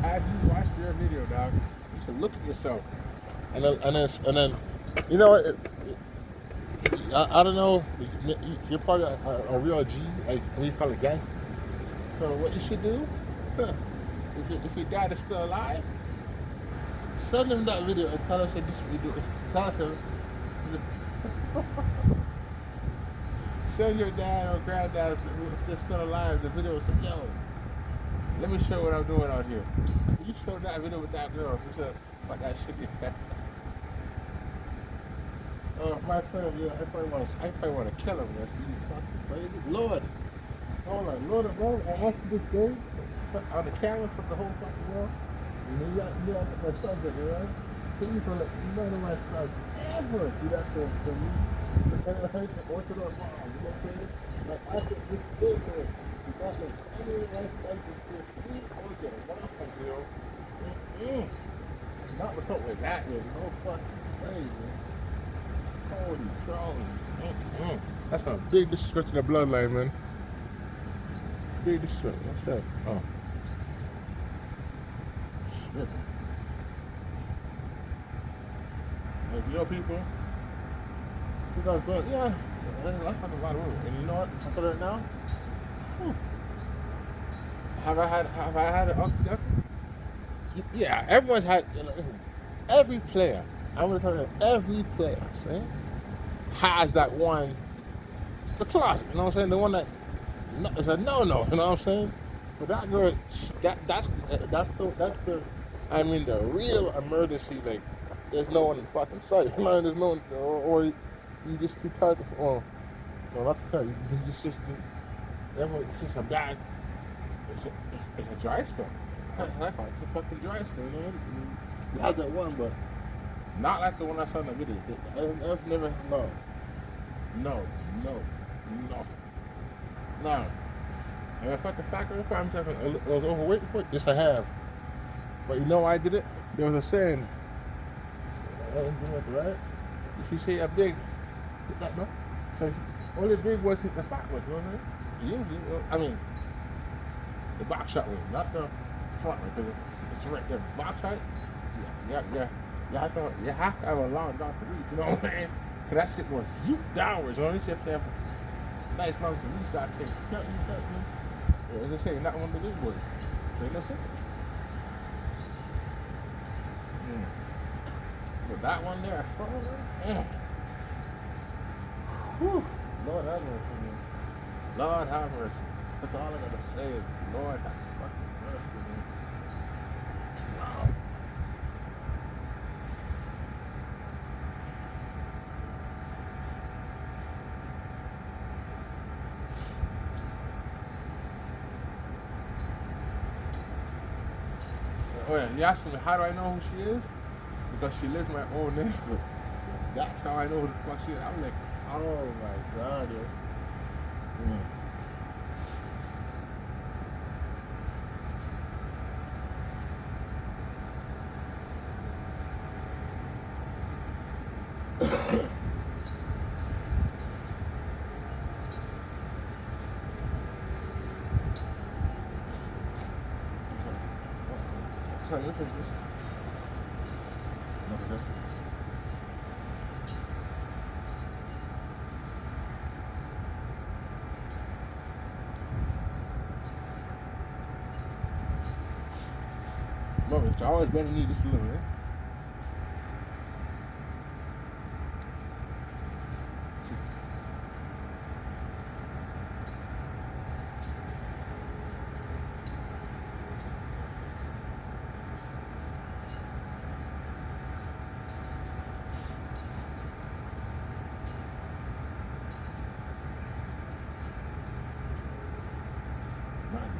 Have you watched your video, dog? You should look at yourself. And then, you know what? I don't know. You're probably a real G, like we call it gangster. So what you should do, if your dad is still alive, send him that video and tell him, say, this is what you do. Tell him Send your dad or granddad if they're still alive the video and say, yo, let me show what I'm doing out here. You showed that video with that girl. You said, fuck that shit. Oh, my son, yeah, I probably want to kill him. That's you fucking crazy. Lord, hold on, Lord above, I asked you this day on the camera for the whole fucking world. And you got my sons in there, right? Please don't let none of my sons ever do that to me. And I heard the Orthodox mom, you know what I'm saying? Like, I said, this is it. You got like any of my sons to steal me or get a wife, you know? Not with something like that, man. No fucking way, man. Holy Charles. That's a big disrespect to the bloodline, man. Big disrespect. What's that? Oh. Shit. Like, you know, people, because, yeah, that's a lot of room. And you know what? I tell you right now, whew, have I had an ugly duckling? Yeah, everyone's had, you know, every player, I'm going to tell you, every player, see, has that one, the closet, you know what I'm saying? The one that, no, it's a no-no, you know what I'm saying? But that girl, that's the, I mean, the real emergency, like, there's no one in fucking sight, you know, there's no one, or you just too tired to, oh, no, not too tired, you just everyone, it's just a bad, it's a, it's a dry spell. I call it a fucking dry spell, you know? You had that one, but not like the one I saw in the video. I've never, no, no, no, no. Now, have I felt the fact of I'm talking, I was overweight before? Yes, I have. But you know why I did it? There was a saying, right? If you say a big, hit that, no? So only big was hit the fat one, you know what I mean? Usually, I mean, the box shot one, not the front one, because it's right there. Box shot, yeah. You have to have a long down to reach, you know what I mean? Because that shit was zoop downwards, you know? This shit have to have a nice long to reach that thing. You can't use that, man. As I say, not one of the big boys. So that's it. But that one there, I saw that. Whew. Lord have mercy, man. Lord have mercy. That's all I gotta say is, Lord have fucking mercy, man. Wow. Oh yeah, you asking me how do I know who she is? Because she lives in my own neighborhood. So that's how I know who the fuck she is. I'm like, oh my god, yo. Yeah. Sorry, you fix this. No, this. Mom, I always better need this a little, eh? None.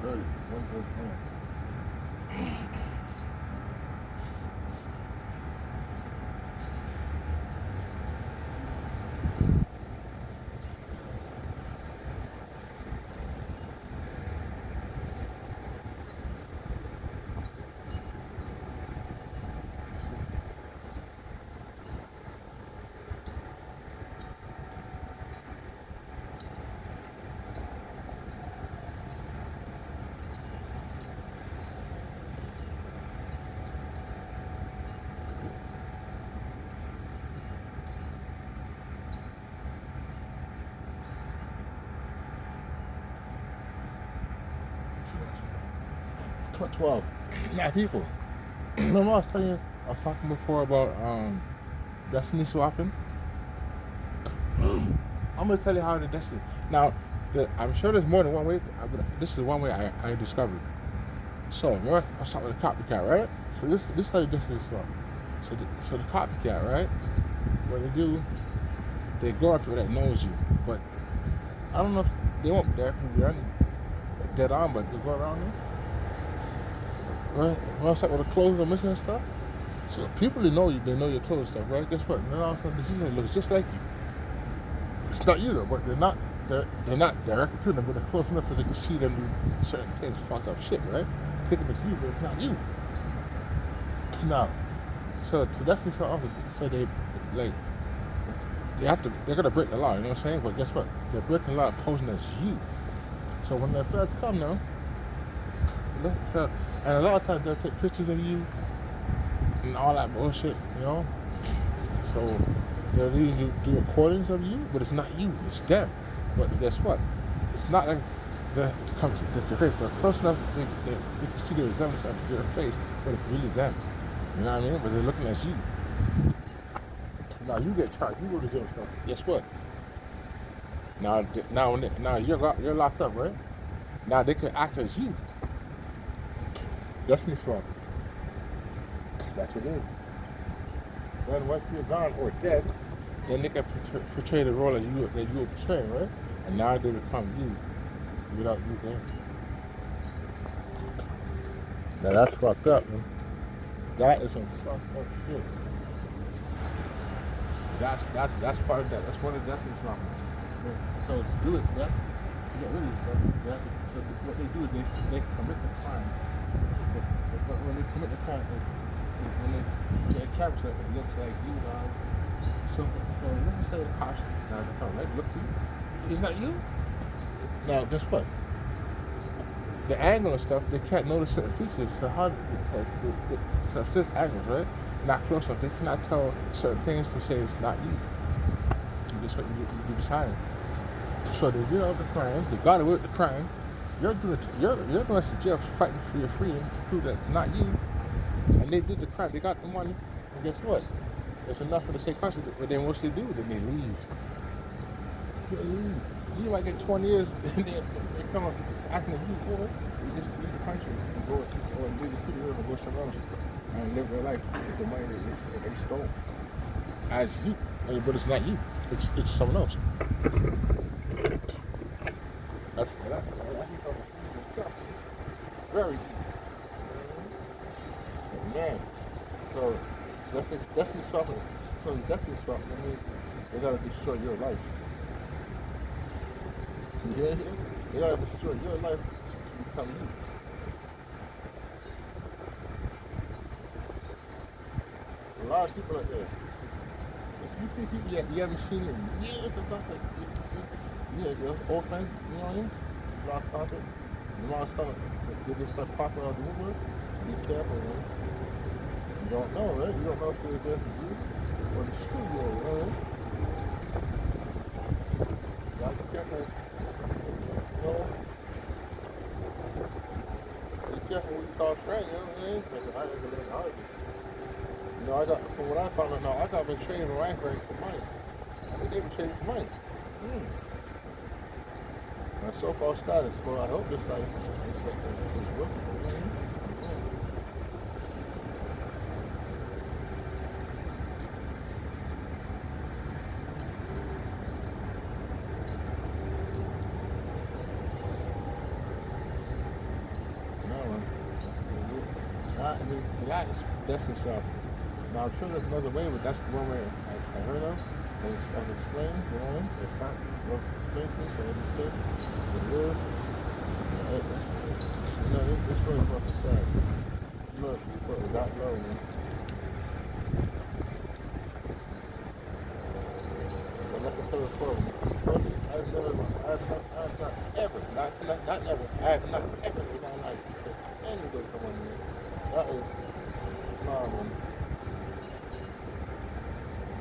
Dirty. One for 12. Not people. Remember I was telling you, I was talking before about destiny swapping? I'm gonna tell you how the destiny. Now, I'm sure there's more than one way, but this is one way I discovered. So, remember, I was talking with a copycat, right? So this is how the destiny swap. So the copycat, right? What they do, they go after that knows you, but I don't know if they won't directly be running dead on, but they go around them. Right? When I was talking with the clothes are missing and stuff. So if people that know you, they know your clothes stuff, right? Guess what? Then all of a sudden, this season looks just like you. It's not you though, but they're not directly to them, but they're close enough so they can see them do certain things, fucked up shit, right? Thinking it's you, but it's not you. Now, so to Destiny so often, so like they're gonna break the law, you know what I'm saying? But guess what? They're breaking the law posing as you. So when the feds come now, and a lot of times they'll take pictures of you and all that bullshit, you know? So they'll even do recordings of you, but it's not you, it's them. But guess what? It's not like they come to your face, but close enough they can see the resemblance of your face, but it's really them. You know what I mean? But they're looking at you. Now you get charged, you go to jail and stuff. Guess what? Now you're locked up, right? Now they can act as you. Destiny swap. That's what it is. Then once you're gone or dead, then they can portray the role that you were portraying, right? And now they become you without you there. Now that's fucked up, man. That is some fucked up shit. That's part of that. That's one of the destiny swap. So to do it, to get rid of stuff, so what they do is they commit the crime. But when they commit the crime, when they capture it, it looks like you now. So let's just say the cops now they come, right? Look you. Is that you? Now guess what? The angle and stuff, they can't notice certain features. So how it's like so if there's angles, right? Not close enough, they cannot tell certain things to say it's not you. And guess what? You decide. So they did all the crime, they got away with the crime. You're going to jail fighting for your freedom to prove that it's not you. And they did the crime, they got the money, and guess what? There's enough for the state country, what they mostly do, then they leave. They leave. You might get 20 years, and they come up acting like you, or you just leave the country and go or leave the city or go somewhere else and live their life with the money they stole. As you, but it's not you. It's someone else. That's very deep. Man, so destiny swapping. So destiny swapping, I mean, they gotta destroy your life. You hear? They gotta destroy your life to become you. A lot of people out there. If you see people you haven't seen in years or something, your old friend, you know what I mean? Lost contact. You lost something. They just start popping out of the woodwork. Be careful, man. You don't know, right? You don't know if they're there for you or to screw you, you know what I mean? You gotta be careful. You know? Be careful what you call a friend, you know what I mean? Like, I ain't gonna argue. You know, from what I found out now, I got been trading my friends for money. I mean, they been trading for money. My so-called status, well, I hope this status is working. That is destiny stuff. Now I'm sure there's another way, but that's the one way I heard of. And I've explained, you know, it's not well explained to me, so I understood what it is. You know, this really fucking sad. Look, you put it that low, man. But like I said before, I've not ever, not never, I have not ever in my life had anybody come on me. That is, nah, man.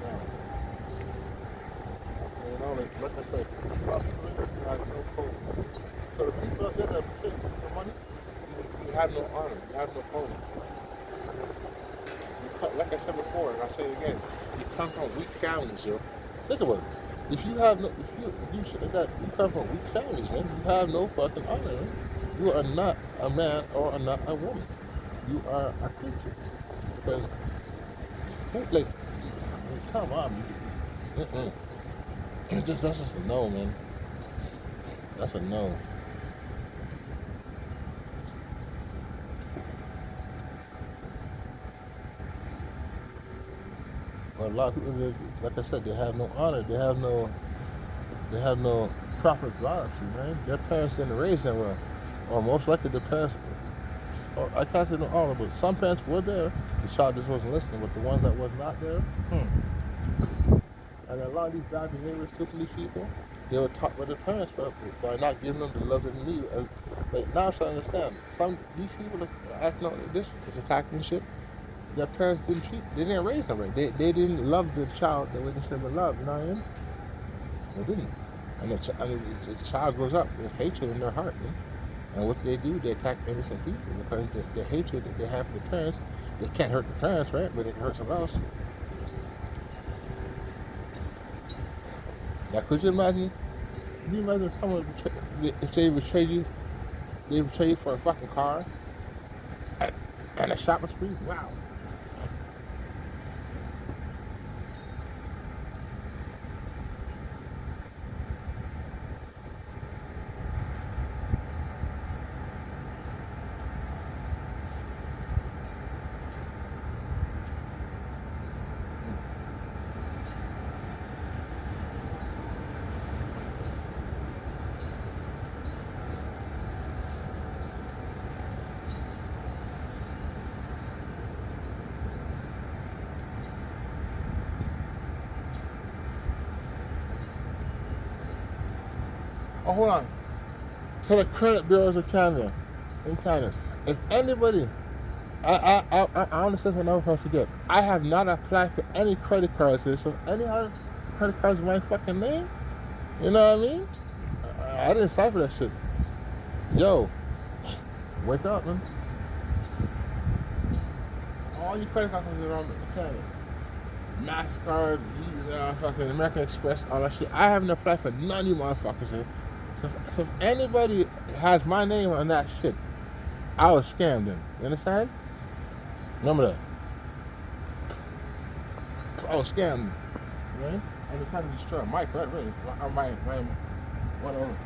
No. You know, like I said, a lot of people in this have no code. So the people out there that pay the money, have no honor. You have no home. Like I said before, and I'll say it again, you come from weak families, yo. Think about it. If you have no, if you shit like that, you come from weak families, man. You have no fucking honor, man. You are not a man or are not a woman. You are a creature. Because, like, come on, man. That's just a no, man. That's a no. But a lot of people, like I said, they have no honor. They have no proper gratitude, man. Their parents didn't raise them well, or most likely their parents. Or I can't say no honor, but some parents were there. The child just wasn't listening. But the ones that was not there, and a lot of these bad behaviors too from these people, they were taught by their parents, but by not giving them the love they need. Like now, I'm starting to understand. Some these people are acting like this, is attacking shit. Their parents they didn't raise them right. They didn't love the child the way they should have loved. You know what I mean? They didn't. And the child grows up with hatred in their heart. Man. And what do? They attack innocent people because the hatred that they have for the parents, they can't hurt the parents, right? But they can hurt someone else. Now, could you imagine? Can you imagine someone if they betray you for a fucking car and, and a shopping spree? Wow. Oh, hold on. To the credit bureaus of Canada, in Canada, if anybody, I understand what now if I forget. I have not applied for any credit cards here, so any other credit cards with my fucking name, you know what I mean? I didn't sign for that shit. Yo, wake up, man. All your credit cards are around Canada. MasterCard, Visa, fucking American Express, all that shit. I haven't applied for none of you motherfuckers here. So if anybody has my name on that shit, I will scam them. You understand? Remember that. I will scam them. Right? I'm trying to destroy Mike, right? Really? My whatever.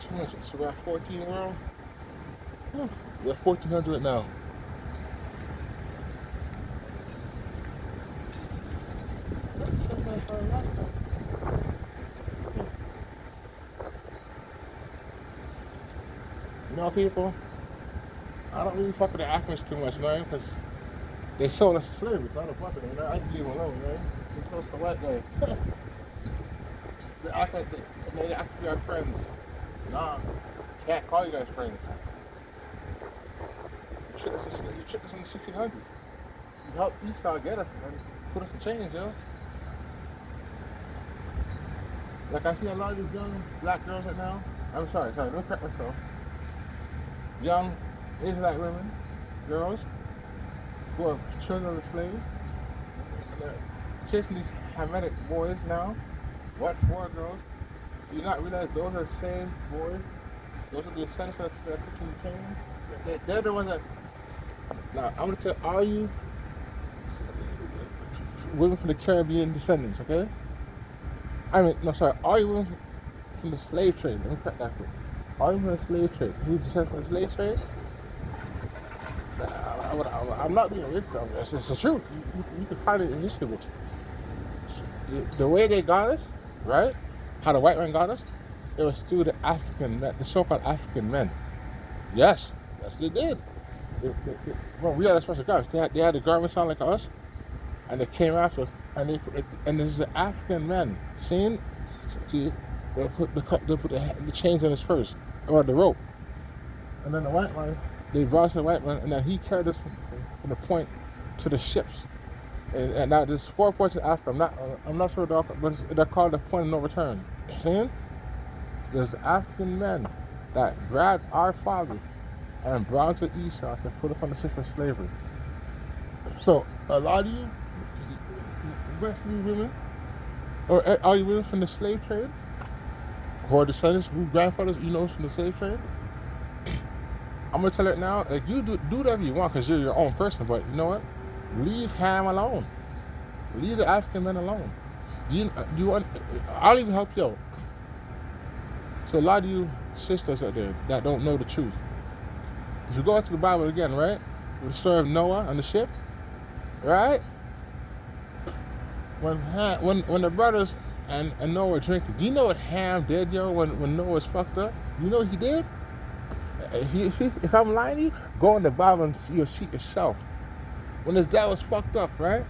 200. So we're at 14 world. We're at 1400 now. You know, people, I don't really fuck with the Africans too much, man, because they sold us to slavery, so I don't fuck with them, man. I just leave them alone, man. They sold us to white guys. They act like they act to be our friends. Nah, can't call you guys friends. You tricked us in the 1600s. You helped Esau get us and put us in chains, you know? Like I see a lot of these young black girls right now. I'm sorry, let me correct myself. Young Israelite women, girls, who are children of the slaves. They're chasing these Hamitic boys now. What for, girls? Do you not realize those are the same boys? Those are the descendants that are put in the chains? They're the ones that. Now, I'm going to tell all you women from the Caribbean descendants, okay? All you women from the slave trade. Let me correct that quick. All you from the slave trade. Who descend from the slave trade? I'm not being racist. It's the truth. You can find it in history books. The way they got us, right? How the white man got us, it was through the African men, the so-called African men. Yes, they did. Well, we had a special garments. They had the garments on like us, and they came after us, and this is the African men. See, they put the chains on us first, or the rope, and then the white man. They brought us to the white man, and then he carried us from the point to the ships. And now there's 4 points in Africa. I'm not sure, but they're called the point of no return. You see? There's African men that grabbed our fathers and brought to Esau to put us on the ship for slavery. So a lot of you Western women, or are you women from the slave trade, who are descendants, who grandfathers from the slave trade? I'm gonna tell it now. Like, you do whatever you want because you're your own person, but you know what? Leave Ham alone. Leave the African men alone. Do you want? I'll even help you out. So a lot of you sisters out there that don't know the truth, if you go into the Bible again, right, with the story of Noah and the ship, right? When the brothers and Noah were drinking, do you know what Ham did, yo? When Noah was fucked up, you know what he did? If I'm lying to you, go in the Bible and you'll see yourself. When his dad was fucked up, right?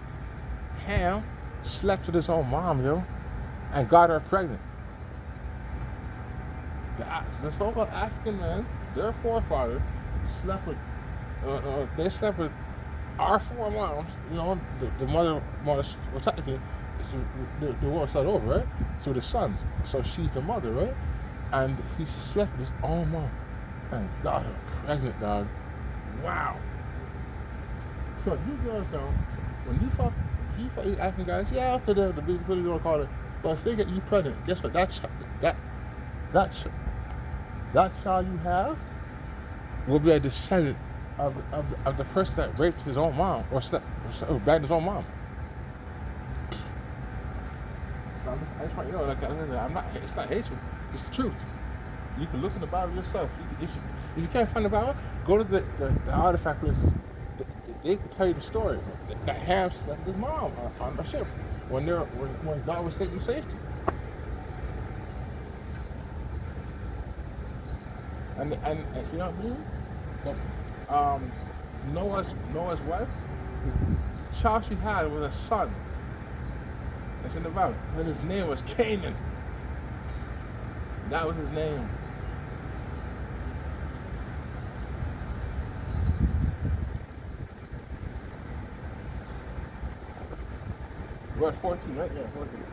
Ham slept with his own mom, yo, and got her pregnant. The so-called African men, their forefathers, slept with our four moms. The mother, well, technically, the war started over, right? So the sons. So she's the mother, right? And he slept with his own mom and got her pregnant, dog. Wow. So you girls know, when you fuck these African guys, yeah, okay, the big, what do you want to call it? But if they get you pregnant, guess what? That child you have will be a descendant of the person that raped his own mom or bagged his own mom. So I just want you to know, it's not hatred, it's the truth. You can look in the Bible yourself. If you can't find the Bible, go to the artifact list. They can tell you the story. That Ham slept with his mom on the ship when God was taking safety. And you know what I mean? Noah's wife, the child she had was a son. It's in the Bible. And his name was Canaan. That was his name. We're at 14, right? Yeah, 14.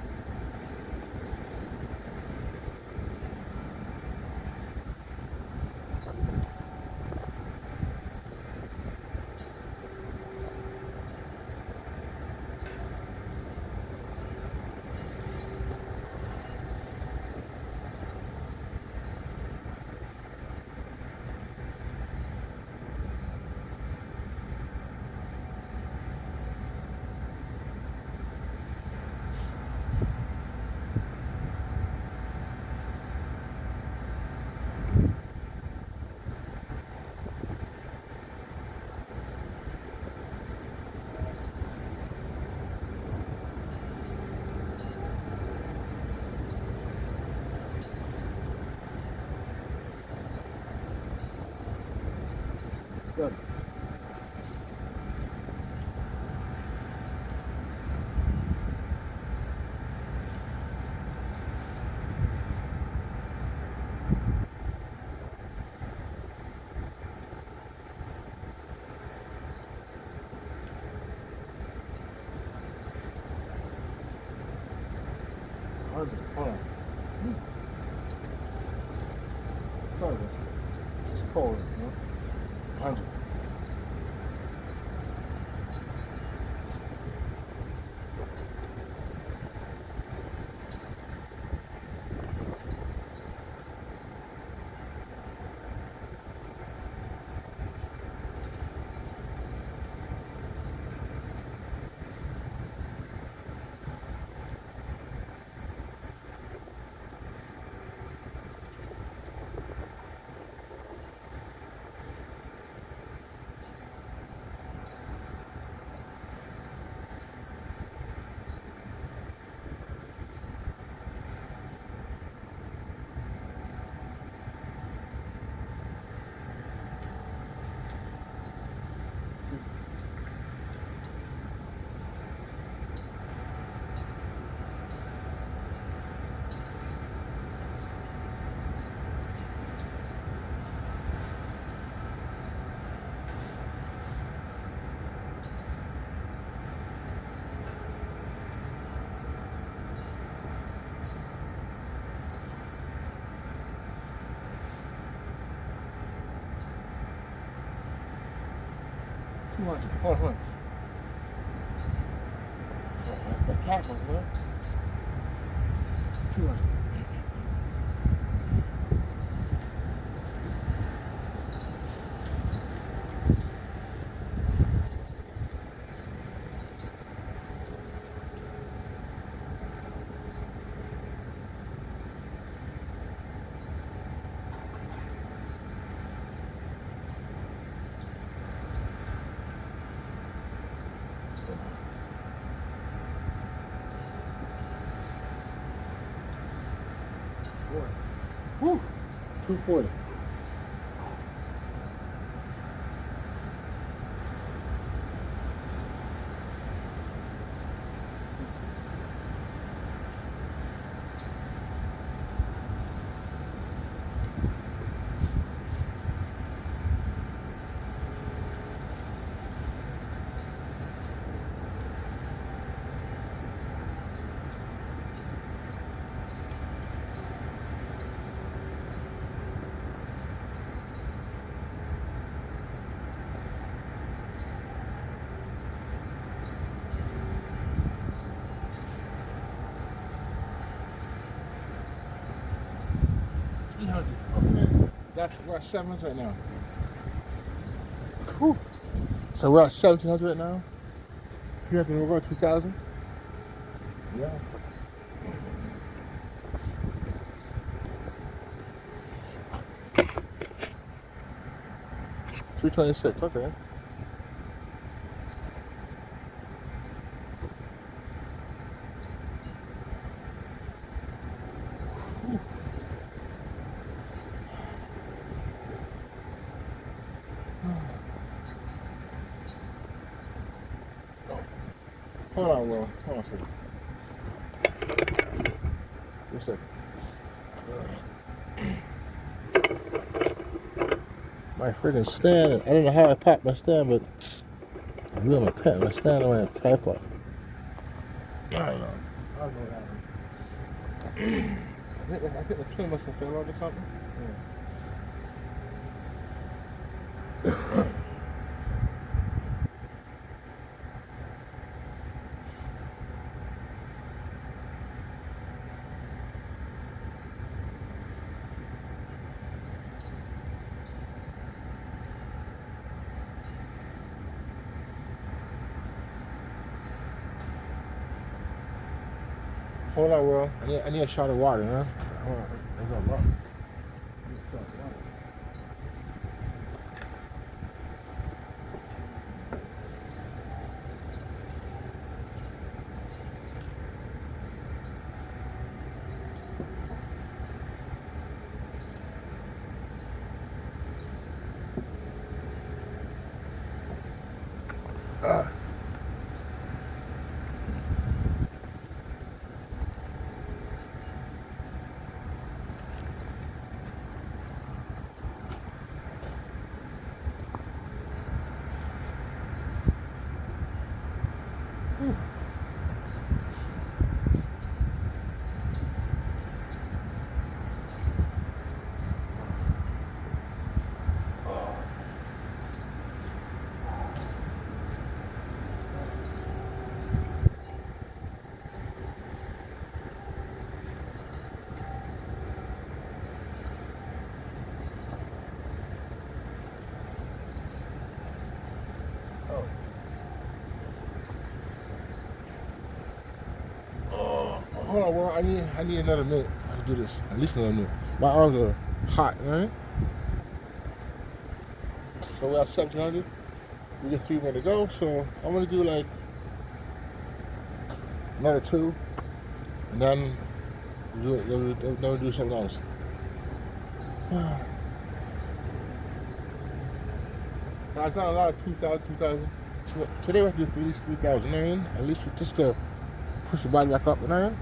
7. Hold on. Sorry, it's cold, you know? 100. Hold on. The cat was what? 200. Woo! 240. Okay. We're at 700 right now. Whew. So we're at 1700 right now. 300 over 2000. Yeah. 326. Okay. Hold on, Will. Hold on a second. Just a second. My freaking stand. I don't know how I popped my stand, but I blew my pen. My stand on my tripod. I don't know. I don't know what happened. I think the pin must have fell out or something. Yeah. Hold on, Will. I need a shot of water, huh? There's no water. hold on, bro. I need another minute. I can do this. At least another minute. My arms are hot, right? So we're at 1700. We got 3 more to go. So I'm gonna do like another 2, and then we'll do something else. I've done a lot of 2,000. So today we have to do at least 3,000, you know what I mean? At least just to push the body back up, you know what I mean?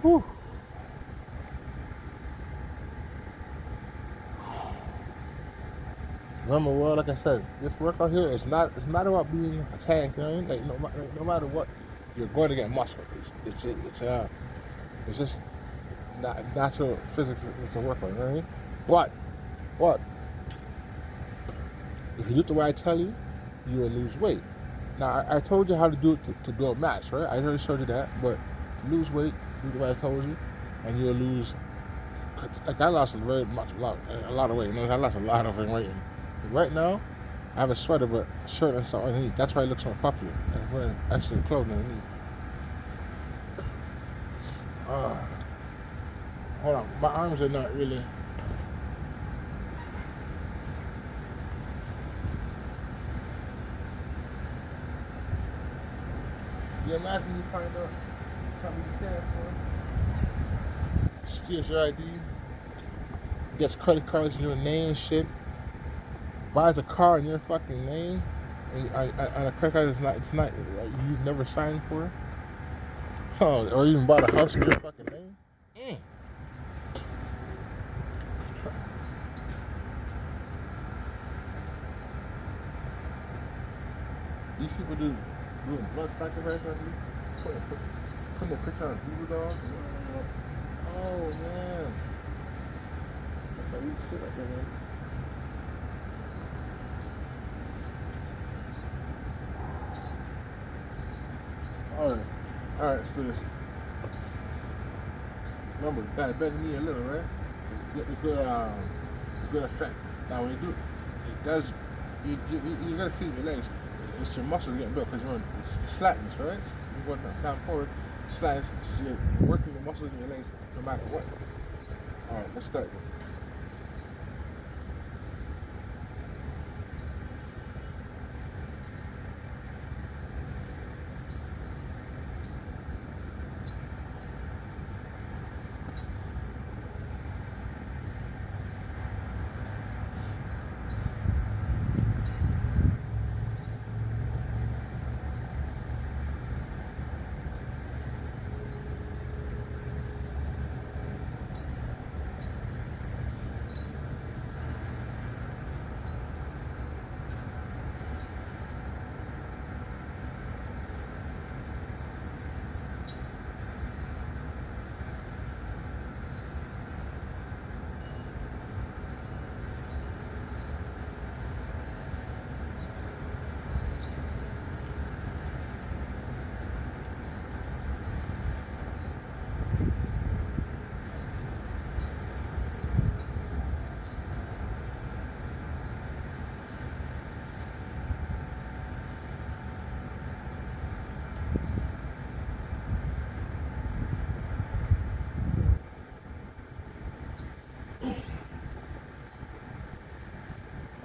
Whew. Remember, well, like I said, this workout here is it's not about being a tank, you know what I mean? Like no matter what, you're going to get muscle. It's just not natural physical. It's a workout, you know what I mean? But if you do it the way I tell you, you will lose weight. Now I told you how to do it to build mass, right? I already showed you that. But to lose weight, do the way I told you, and you'll lose. Like I lost a lot of weight. You know, I lost a lot of weight. And right now, I have a sweater, but a shirt and stuff underneath. That's why it looks more puffy. I'm wearing extra clothing underneath. Hold on, my arms are not really. You imagine you find out something you care for, steals your ID, gets credit cards in your name and shit, buys a car in your fucking name, and a credit card it's not you've never signed for, or even bought a house in your fucking name. These people doing blood sacrifice like this, putting a picture on voodoo dolls. Oh man, that's how you shit up there, man. All right, let's do this. Remember, you gotta bend the knee a little, right? To get the good effect. Now when you do, it does. You gotta feel your legs. It's your muscles getting built because it's the slackness, right? You're going down forward, slackness. So you're working the muscles in your legs no matter what. All right, let's start this.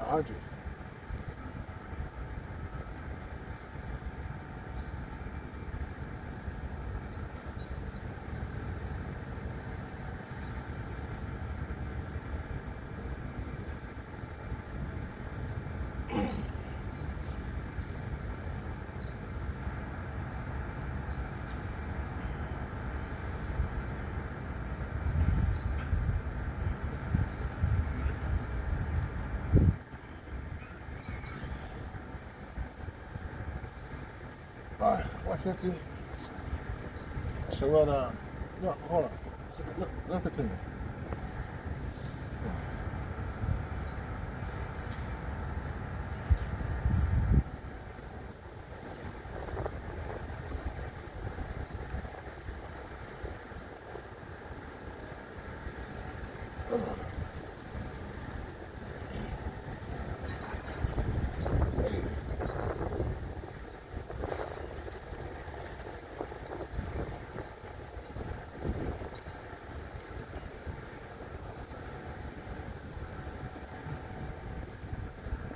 Hundred. All right, 150. So what? No, hold on. So look continue.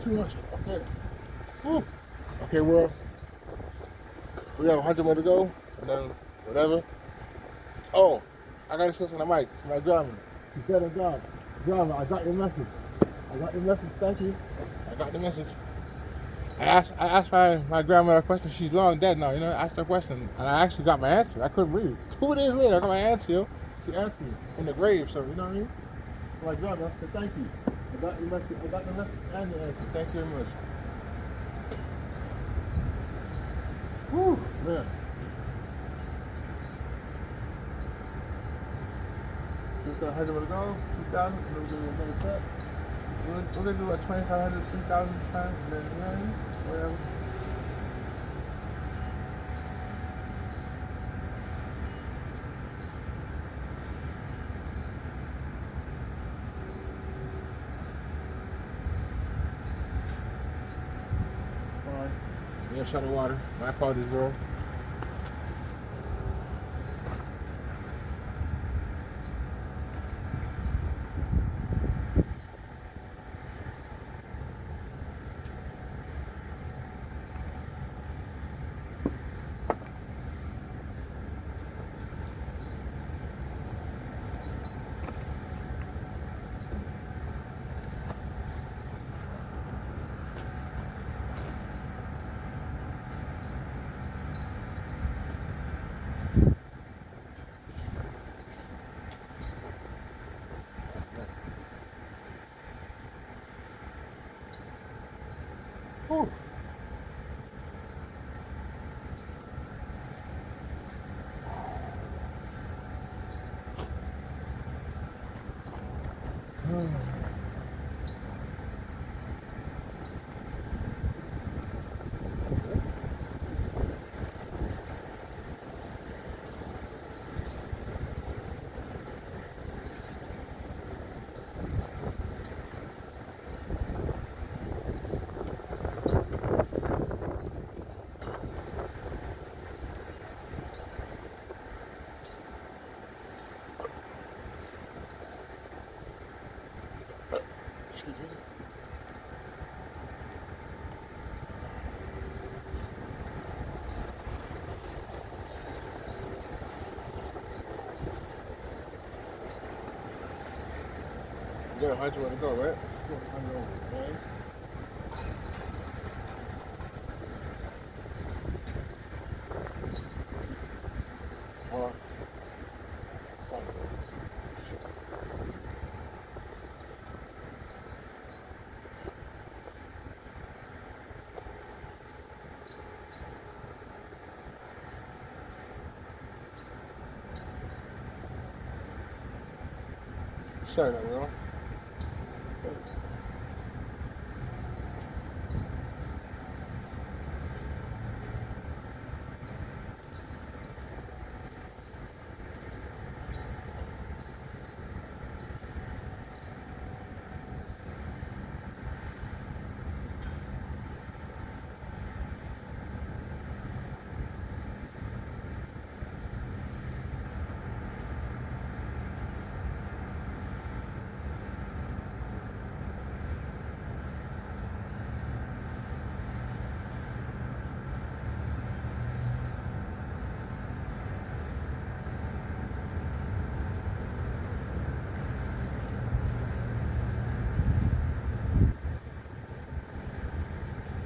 too much. Okay. Whew. Okay, well, we have 100 more to go, and then whatever. Oh, I gotta say something to Mike, to my driver. She's dead and gone. Driver, I got your message. I got your message. Thank you. I got the message. I asked my grandmother a question. She's long dead now, you know. I asked her a question, and I actually got my answer. I couldn't believe it. 2 days later, I got my answer. Yo. She answered me from the grave, so you know what I mean. So my grandmother said, "Thank you. I got your message. I got the message and the answer. Thank you very much." Whew, man. Just got 100 to go, 2,000, and then we're gonna do another set. We're gonna do like 2,500, 3,000 this time, and then you know what I mean? Whatever. Alright. Yeah, shut the water. My apologies, bro. Whew. Excuse me. You got 100 to go, right? 100 over, okay? Fine. Sorry, that bro.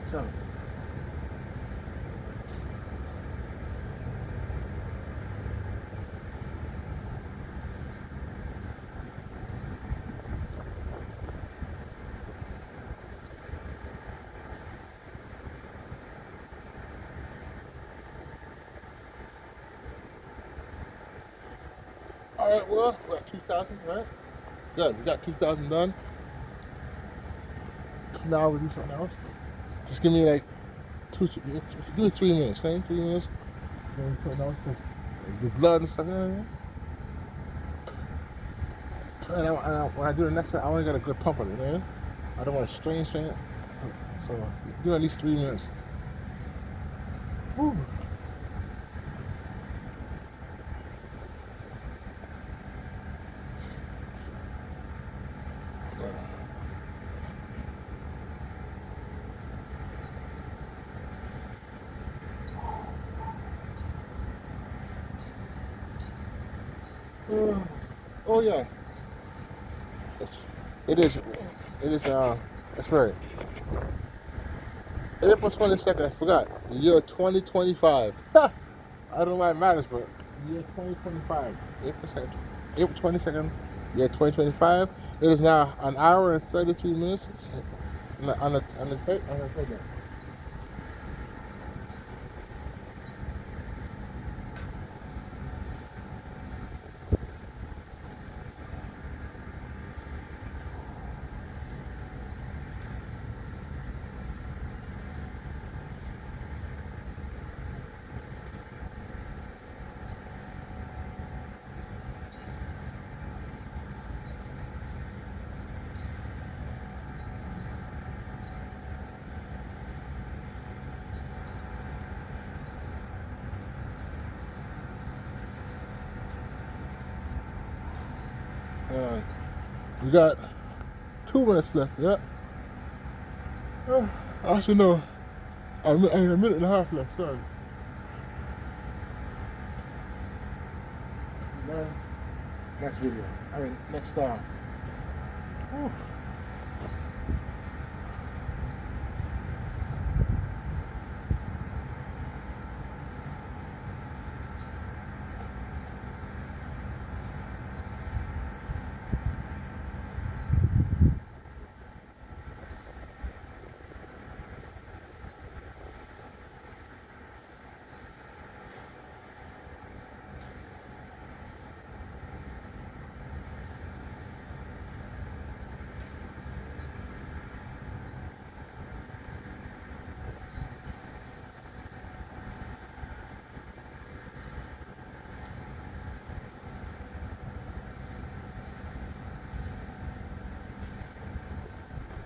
So, all right, well, we got 2,000, right? Good, we got 2,000 done. Now we do something else. Just give me like give me 3 minutes, okay? 3 minutes. Then something else, 'cause the blood and stuff, you know what I mean? When I do the next set, I only got a good pump on it, man. I don't want to strain it. So, give me at least 3 minutes. Whew. Uh, oh yeah, it's, it is. It is. That's right. April 22nd. I forgot. The year 2025. I don't know why it matters, but the year 2025. April 2nd. April 22nd. Year 2025. It is now an hour and 33 minutes on the tape. On the tape. We got 2 minutes left. Yeah. Actually, no. A minute and a half left. Sorry. Yeah. Next video. I mean, next star.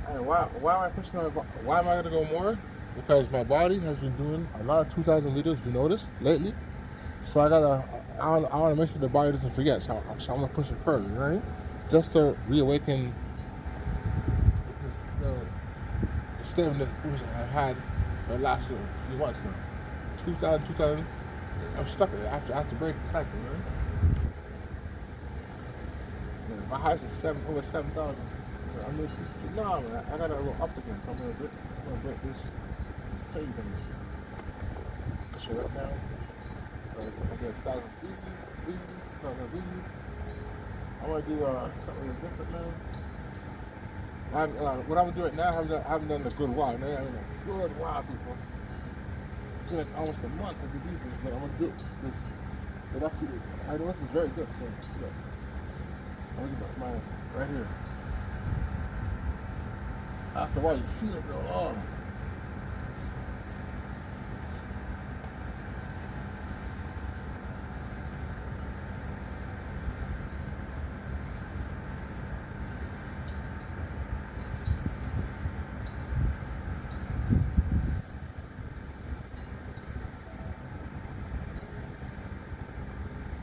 And why am I pushing on? Why am I gonna go more? Because my body has been doing a lot of 2,000 liters. If you notice lately, so I want to make sure the body doesn't forget. So I'm gonna push it further, right? Just to reawaken the stamina which I had for the last few months now. 2,000. I'm stuck in it. I have to break the cycle, right? Yeah, my highest is over 7,000. I mean, no, man, I gotta go up again. So I'm gonna break this page on this. So right now, so I get 1,000 these, 1,000 these. I want to do something different now. What I'm gonna do right now, I haven't done a good while. Now I haven't done a good while, people. It's been like almost a month I did these, but I'm gonna do this. But actually, I know this is very good. So, look, I'm gonna get my right here. After a while, you feel it go, oh.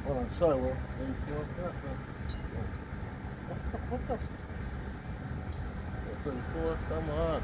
Hold on, sorry, Will. 84, yeah. 34, come on.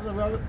on, Robert.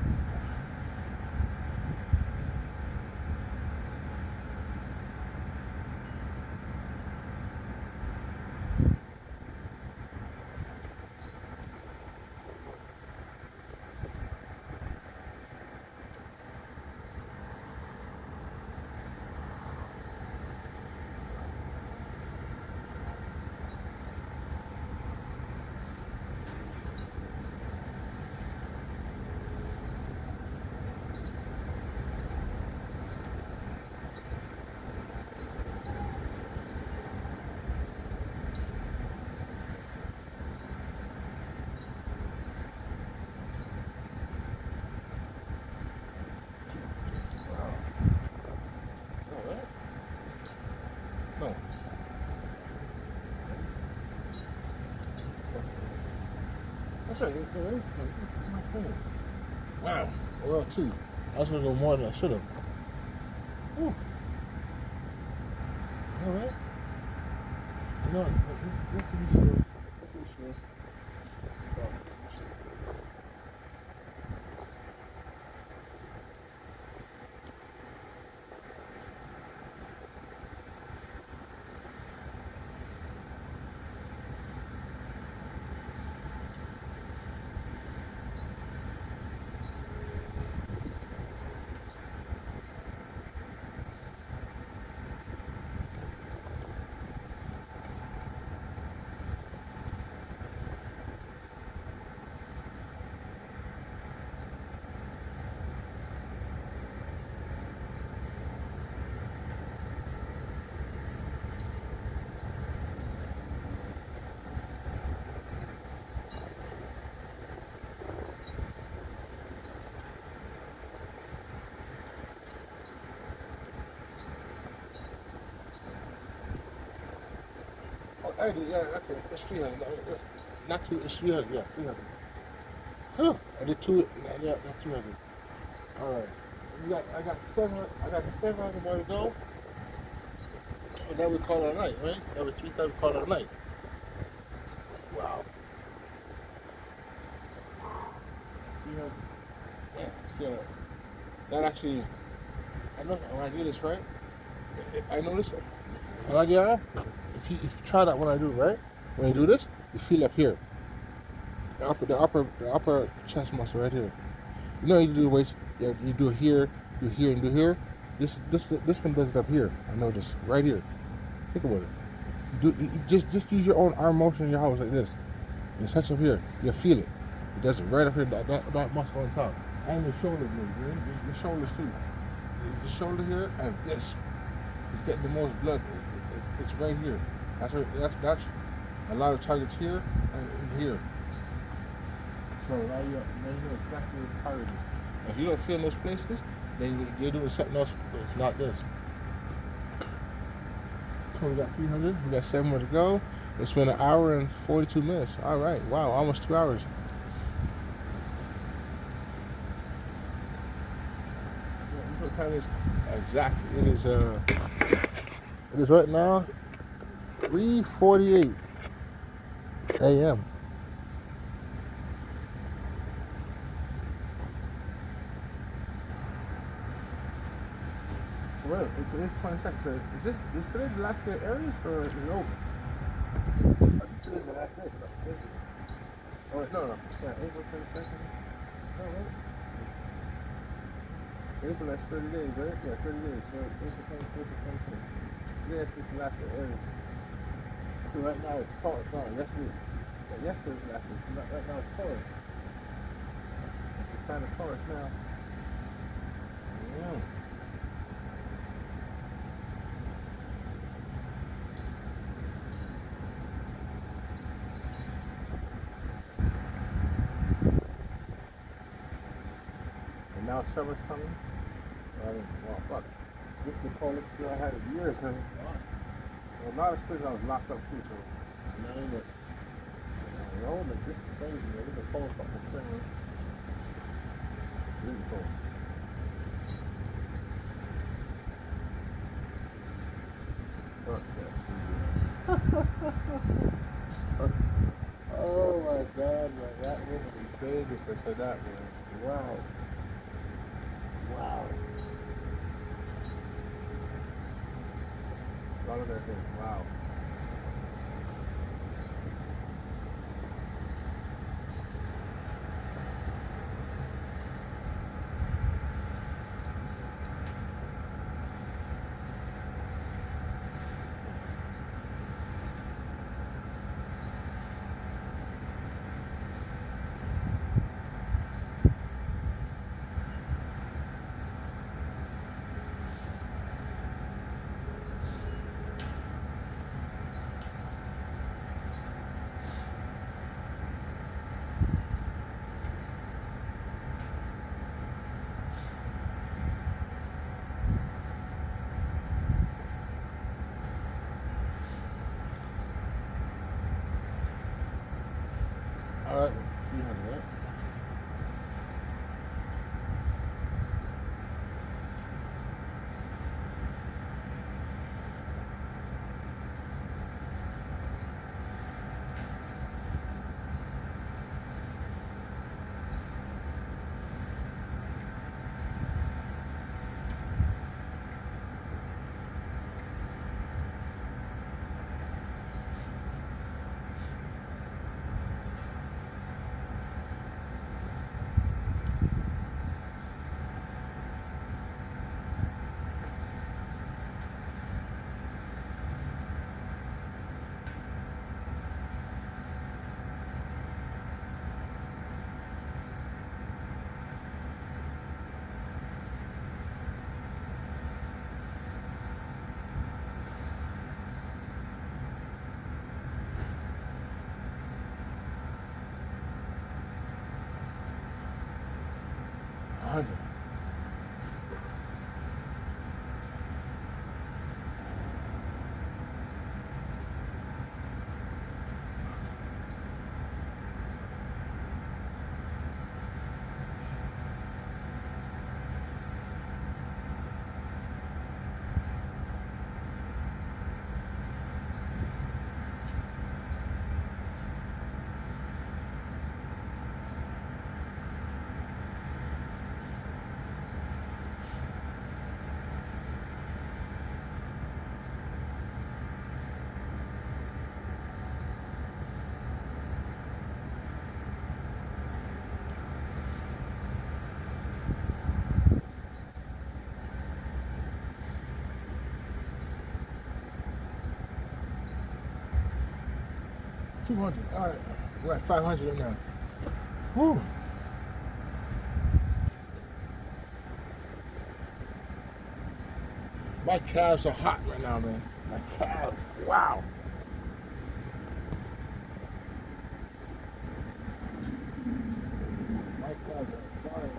All right. No. That's right. My phone. Wow. Well, too. I was gonna go more than I should have. All right. You know what? Let's be sure. Let's be sure. Oh, 80, yeah, okay. It's 300. No, not two, it's 300, yeah, 300. Huh. I did two, yeah, that's 300. All right. I got 700 more to go. And then we call it a night, right? That was 3,000, we call it a night. Wow. 300. Yeah, yeah. That actually, I know when I do this, right? I know this. When I get out, if you try that when I do, right? When you do this, you feel up here. The upper chest muscle right here. You know you do the weights, yeah, you do it here, and do here. This one does it up here. I know this. Right here. Think about it. You just use your own arm motion in your house like this. And touch up here. You'll feel it. It does it right up here, that muscle on top. And your shoulder blades, right? Your shoulders too. The shoulder here and this. It's getting the most blood. It's right here. That's a lot of targets here and in here. So now you know exactly what the target is. If you don't feel in those places, then you're doing something else that's not this. So we got 300. We got 7 more to go. It's been an hour and 42 minutes. All right. Wow. Almost 2 hours. What time is exactly? It is right now 3:48 a.m. Well, it's 22nd. So is today the last day of Aries or is it over? I think today's the last day. Oh wait, no. Yeah, April 22nd. Oh right. April, that's 30 days, right? Yeah, 30 days. So April 26th. Today it's the last day of Aries. So right now it's Taurus. No, yesterday's last day. So right now it's Taurus. It's the sign of Taurus now. Yeah. And now summer's coming. Well, fuck. This is the coldest year I had in years. And well, not as quick as I was locked up too. So, but this is crazy. Man. Look at cold fucking spring. Man. It's really cold. Fuck that shit. Oh my god, man. That woman. Vegas, they said that, man. Wow. Wow. All of that saying, wow. All right, 300, right? A 100. $200. All right. We're at 500 now. Whew. My calves are hot right now, man. My calves. Wow. My calves are fire.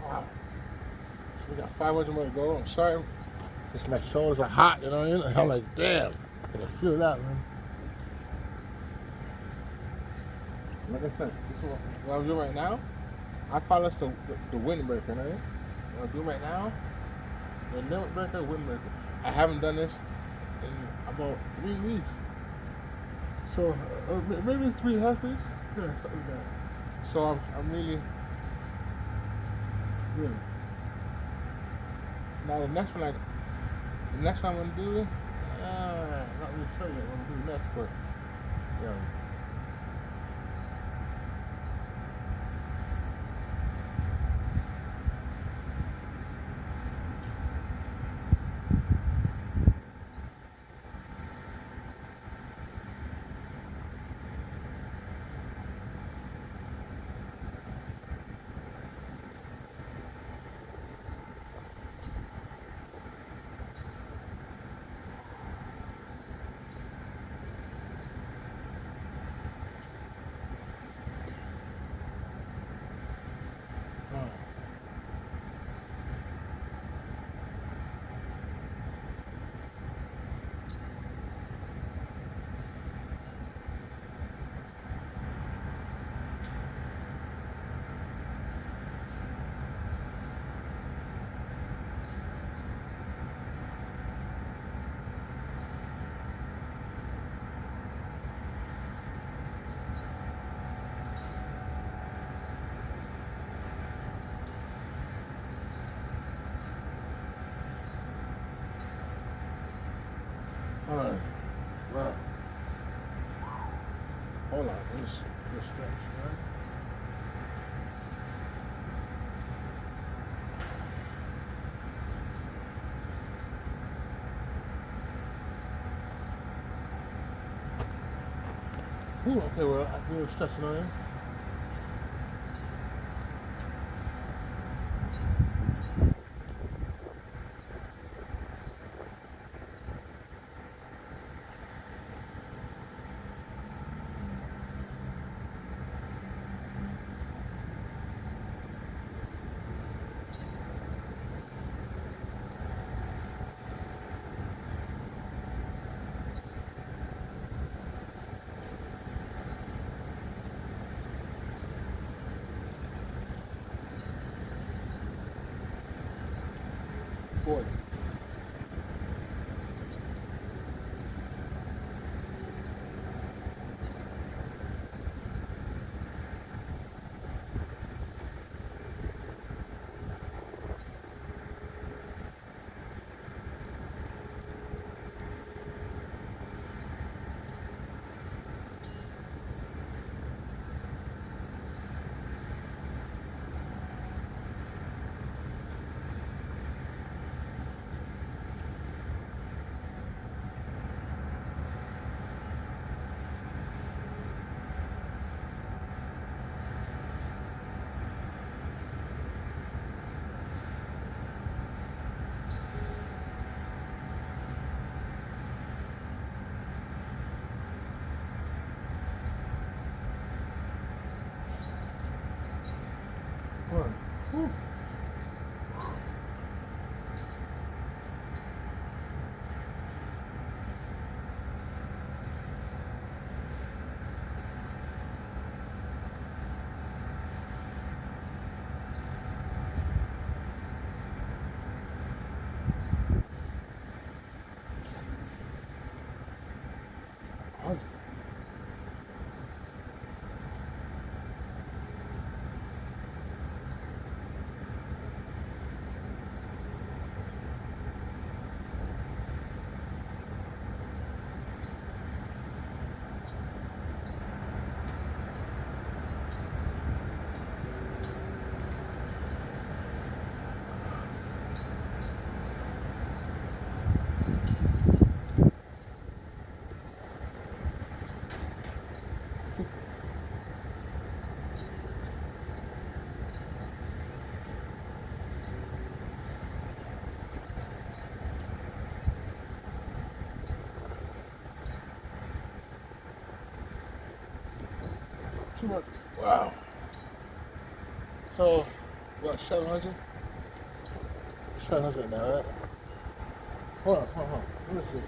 Wow. So we got 500 more to go. I'm sorry. Just my shoulders are hot, you know what I mean? I'm like, damn. I can feel that, man. Like I said, this is what I'm doing right now. I call this the windbreaker, you know what I mean? What I'm doing right now, the limit breaker, windbreaker. I haven't done this in about 3 weeks. So maybe 3.5 weeks. Yeah, something like that. So I'm really, really. Now the next one I'm gonna do, not really sure yet what I'm gonna do next, but yeah. Uh, all right. Well, hold on. Let's stretch, right? Ooh, okay, well, I feel stretching on you. Boy. One. Whew. Hundred. Too much. Wow. So, what, 700? 700 now, right? Hold on. Let me see.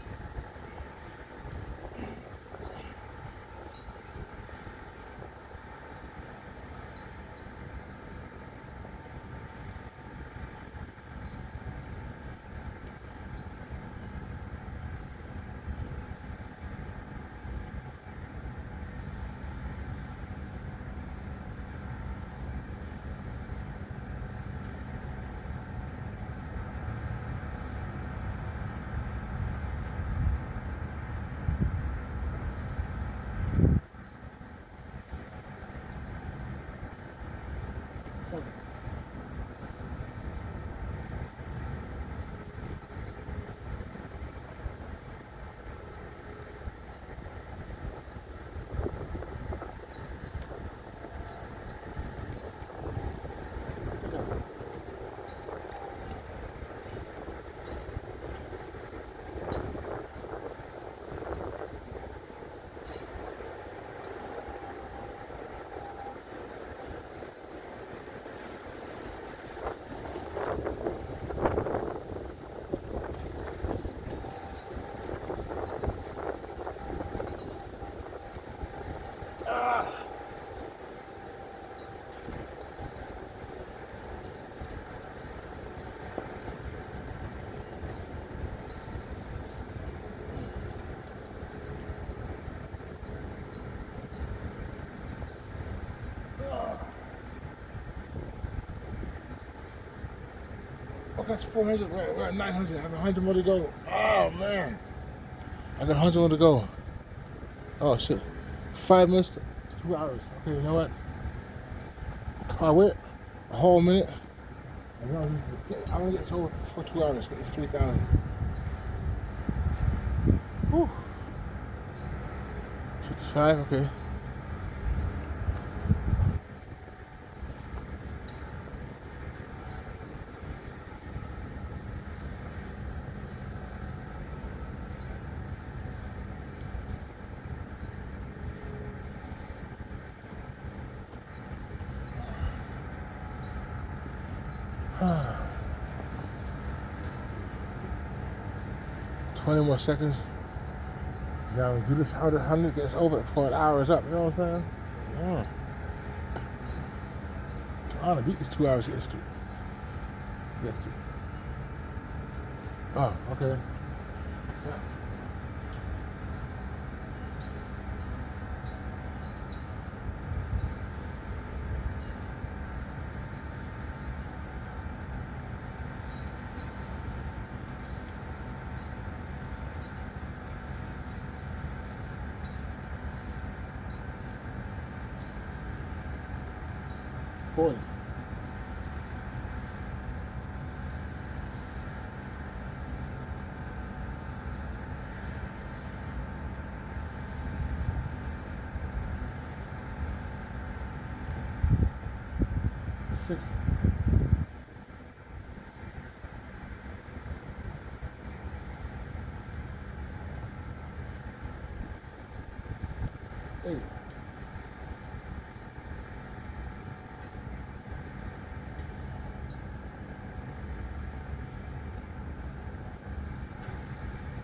got 400. We're at 900. I have 100 more to go. Oh, man. I got 100 more to go. Oh, shit. 5 minutes to 2 hours. Okay, you know what? I wait a whole minute. I'm going to get this over for 2 hours. Get this 3,000. Whew. 55, okay. Ah. 20 more seconds. Now do this 100 gets over before an hour is up. You know what I'm saying? Yeah. I want to beat this 2 hours get through. Oh, okay. Yeah. Boy. Six. Eight.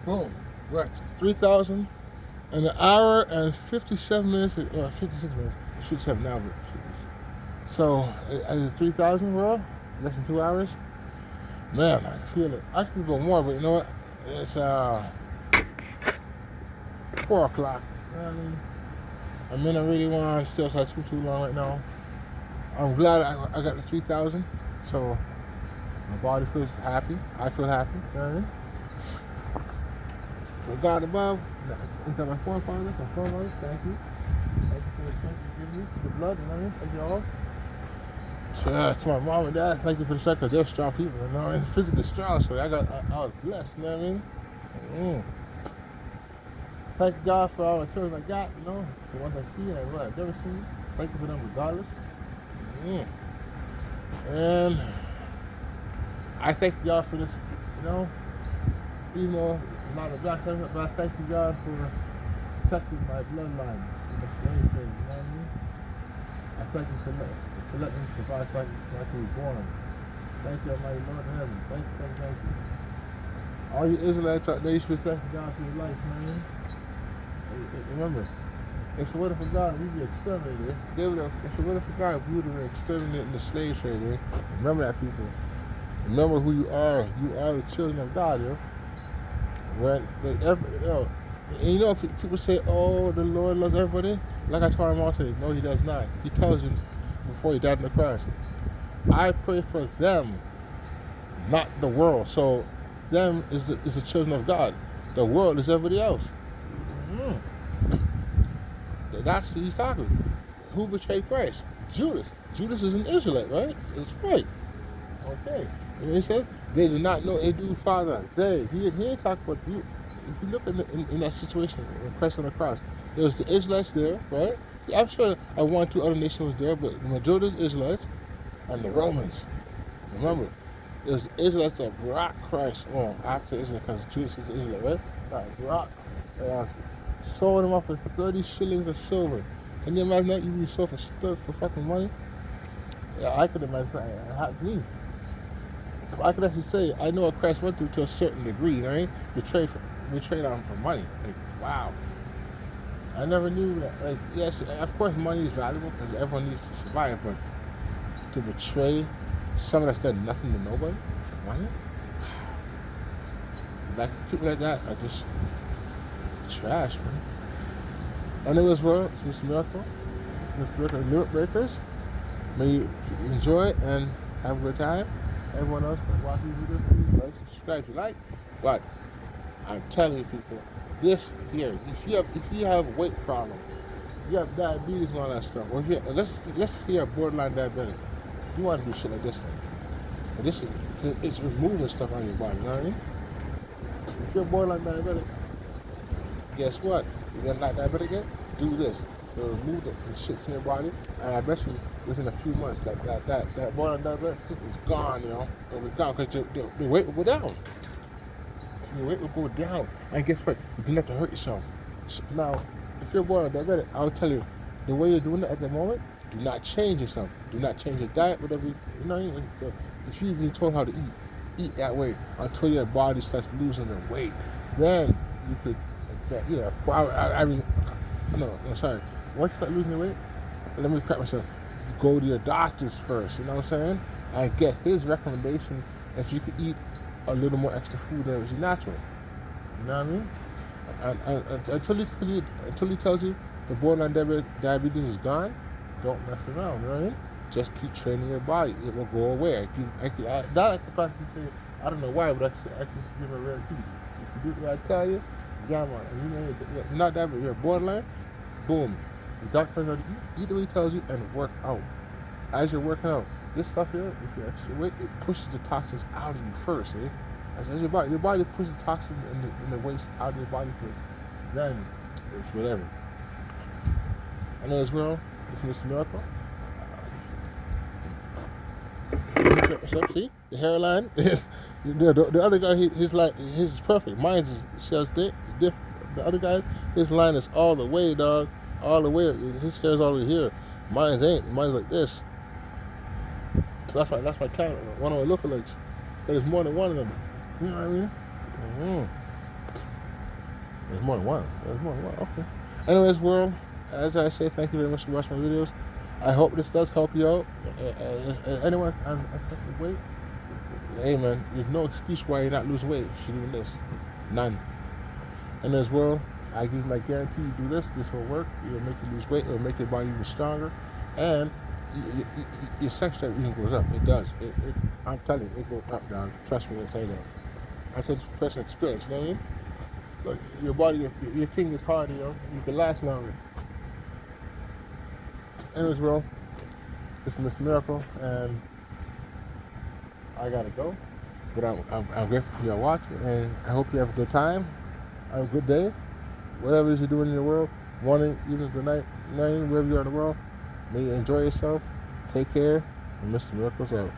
Boom. We're at 3,000 in an hour and 57 minutes. 56 minutes. It's 57 now, but 56. So, at 3,000 world, less than 2 hours. Man, I feel it. I could go more, but you know what? It's 4 o'clock. You know what I mean? I mean, I really want to still stay too long right now. I'm glad I got the 3,000. So, my body feels happy. I feel happy. You know what I mean? So God above, into my forefathers, thank you. Thank you for the strength you give me, for the blood, you know what I mean? Thank you all. To my mom and dad, thank you for the strength, because they're strong people, you know, and physically strong, so I was blessed, you know what I mean? Thank God for all the children I got, you know, the ones I see and what I've never seen. Thank you for them regardless. And I thank God for this, you know, even though I'm not a black person, but I thank you, God, for protecting my bloodline in the slave trade, you know what I mean? I thank you for letting me survive so I can be born. Thank you, Almighty Lord in heaven. Thank you. All you Israelites out there, you should thank God for your life, man. Remember, if it wasn't for God, we'd be exterminated. If it wasn't for God, we would have been exterminated in the slave trade, eh? Remember that, people. Remember who you are. You are the children of God, yo. And you know, people say, oh, the Lord loves everybody. Like I told him all today, no, he does not. He tells you before he died on the cross. I pray for them, not the world. So, them is the children of God. The world is everybody else. That's who he's talking about. Who betrayed Christ? Judas. Judas is an Israelite, right? That's right. Okay. And he said, they do not know a due father. He ain't talking about you. If you look in that situation, when Christ on the cross, there was the Israelites there, right? Yeah, I'm sure one or two other nations was there, but the majority is Israelites and the Romans. Remember, it was the Israelites that brought Christ on after Israel, because Judas is Israelite, right? Brought sold him off for 30 shillings of silver. Can you imagine that? You be sold for fucking money? Yeah, I could imagine that. It happened to me. I could actually say, I know what Christ went through to a certain degree, right? Betrayed on him for money. Like, wow. I never knew that. Like, yes, of course money is valuable because everyone needs to survive, but to betray someone that's done nothing to nobody for money? Like, people like that are just trash, man. Anyways, world, it's Mr. Miracle. Mr. Miracle Breakers. May you enjoy it and have a good time. everyone else that watches these videos, please like, subscribe if you like. But I'm telling you, people, this here, if you have a weight problem, you have diabetes and all that stuff, or if you let's say you're borderline diabetic, you want to do shit like this thing. And this is it's removing stuff out of your body. You know what I mean? If you're borderline diabetic, guess what? You're not diabetic yet? Do this. It'll remove the shit from your body, and I bet you within a few months that borderline diabetic is gone, you know? It'll be gone because the weight will go down. Your weight will go down. And guess what? You didn't have to hurt yourself. So now, if you're borderline diabetic, I'll tell you, the way you're doing it at the moment, do not change yourself. Do not change your diet, whatever you know. So if you've been told how to eat that way until your body starts losing the weight. Then you could, I mean, no, sorry. Once you start losing the weight, let me correct myself. Go to your doctors first, you know what I'm saying? And get his recommendation if you could eat a little more extra food than was natural. You know what I mean? And until he tells you the borderline diabetes is gone, don't mess around. You know what I mean? Just keep training your body. It will go away. I could practically say, I don't know why, but I can give a rare teeth. If you do what I tell you, yeah, man. And you know, you're not diabetic, you're borderline. Boom. The doctor tells you to eat the way he tells you and work out. As you're working out, this stuff here, if you're extra weight, it pushes the toxins out of you first, eh? As your body pushes the toxins in the waste out of your body first. Then it's whatever. I know as well, this is Mr. Miracle. See? The hairline. the other guy, his is perfect. Mine is different. The other guy, his line is all the way, dog. All the way. His hair's all the way here. Mine's ain't. Mine's like this. That's my kind of one of my lookalikes. But there's more than one of them. You know what I mean? Mm-hmm. There's more than one. Okay. Anyways, world, as I say, thank you very much for watching my videos. I hope this does help you out. Anyone on excessive weight, hey man, there's no excuse why you're not losing weight if you're doing this. None. And as well, I give my guarantee you do this will work. It'll make you lose weight. It'll make your body even stronger. And your sex drive even goes up. It does. I'm telling you, it goes up, down. Trust me, I'll tell you that. I'm telling you from personal experience, you know what I mean? Like, your body, your thing is harder, you can last longer. Anyways, bro, this is Mr. Miracle, and I gotta go. But I'm grateful for your watching, and I hope you have a good time. Have a good day. Whatever it is you're doing in the world, morning, evening, good night, wherever you are in the world, may you enjoy yourself. Take care, and Mr. Miracle's out.